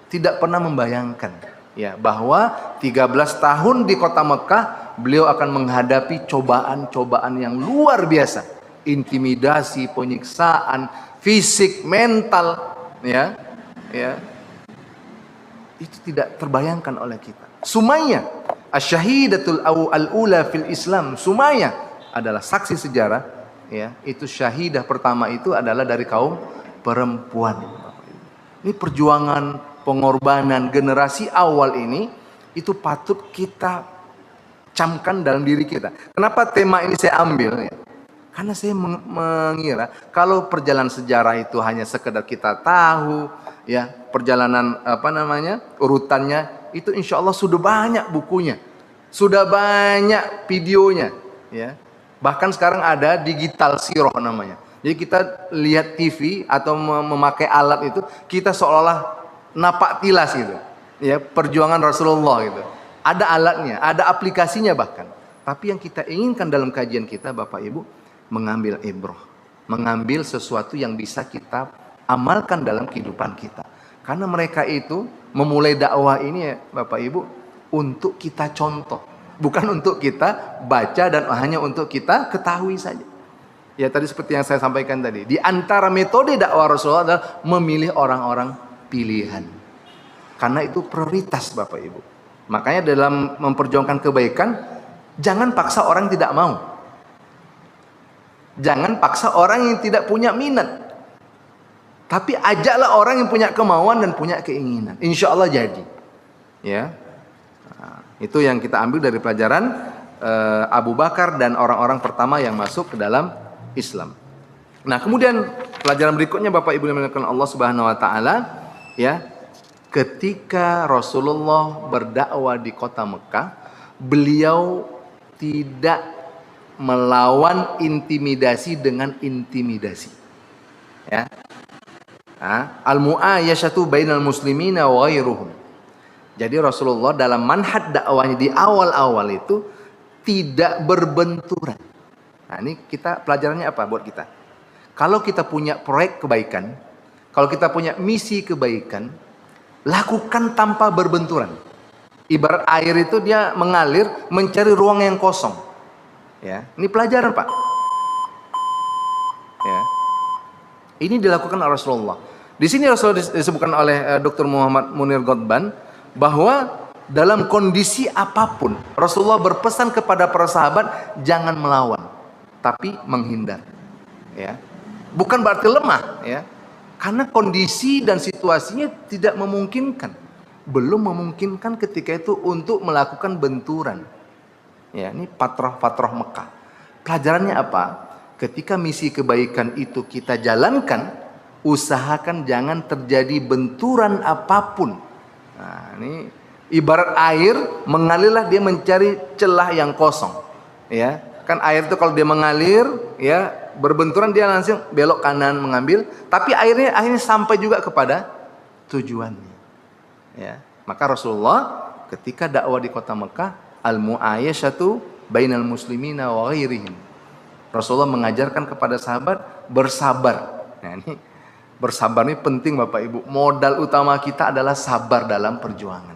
tidak pernah membayangkan, ya, bahwa 13 tahun di kota Mekah beliau akan menghadapi cobaan-cobaan yang luar biasa. Intimidasi, penyiksaan, fisik, mental, ya, itu tidak terbayangkan oleh kita. Sumayyah, asy-syahidatul al-ula fil Islam. Sumayyah adalah saksi sejarah, ya, itu syahidah pertama itu adalah dari kaum perempuan. Ini perjuangan, pengorbanan generasi awal ini itu patut kita camkan dalam diri kita. Kenapa tema ini saya ambil? Ya? Karena saya mengira kalau perjalanan sejarah itu hanya sekedar kita tahu, ya perjalanan urutannya itu insya Allah sudah banyak bukunya, sudah banyak videonya, ya. Bahkan sekarang ada digital sirah namanya. Jadi kita lihat TV atau memakai alat itu, kita seolah-olah napak tilas gitu, ya perjuangan Rasulullah gitu. Ada alatnya, ada aplikasinya bahkan. Tapi yang kita inginkan dalam kajian kita, Bapak Ibu, mengambil ibrah, mengambil sesuatu yang bisa kita amalkan dalam kehidupan kita. Karena mereka itu memulai dakwah ini ya Bapak Ibu untuk kita contoh, bukan untuk kita baca dan hanya untuk kita ketahui saja. Ya tadi seperti yang saya sampaikan tadi, di antara metode dakwah Rasulullah adalah memilih orang-orang pilihan. Karena itu prioritas Bapak Ibu. Makanya dalam memperjuangkan kebaikan, jangan paksa orang tidak mau. Jangan paksa orang yang tidak punya minat. Tapi ajaklah orang yang punya kemauan dan punya keinginan. Insya Allah jadi. Ya, nah, itu yang kita ambil dari pelajaran Abu Bakar dan orang-orang pertama yang masuk ke dalam Islam. Nah, kemudian pelajaran berikutnya Bapak Ibu yang dimuliakan Allah Subhanahu Wa Taala, ya, ketika Rasulullah berdakwah di kota Mekah, beliau tidak melawan intimidasi dengan intimidasi. Ya. Al-mu'ayyashatu bainal muslimina wa ghairuhum. Jadi Rasulullah dalam manhaj dakwahnya di awal-awal itu tidak berbenturan. Nah, ini kita pelajarannya apa buat kita? Kalau kita punya proyek kebaikan, kalau kita punya misi kebaikan, lakukan tanpa berbenturan. Ibarat air itu dia mengalir mencari ruang yang kosong. Ya, ini pelajaran Pak. Ya, ini dilakukan oleh Rasulullah. Di sini Rasulullah disebutkan oleh Dr. Muhammad Munir Ghotban bahwa dalam kondisi apapun Rasulullah berpesan kepada para sahabat jangan melawan, tapi menghindar. Ya, bukan berarti lemah. Ya, karena kondisi dan situasinya tidak memungkinkan, belum memungkinkan ketika itu untuk melakukan benturan. Ya, ini fatrah Mekah. Pelajarannya apa? Ketika misi kebaikan itu kita jalankan, usahakan jangan terjadi benturan apapun. Nah, ini ibarat air mengalirlah dia mencari celah yang kosong. Ya, kan air itu kalau dia mengalir, ya berbenturan dia langsung belok kanan mengambil, tapi akhirnya sampai juga kepada tujuannya. Ya, maka Rasulullah ketika dakwah di kota Mekah, al-mu'ayyashatu bainal muslimina wa ghairihim. Rasulullah mengajarkan kepada sahabat bersabar. Nah, ini bersabar ini penting Bapak Ibu. Modal utama kita adalah sabar dalam perjuangan.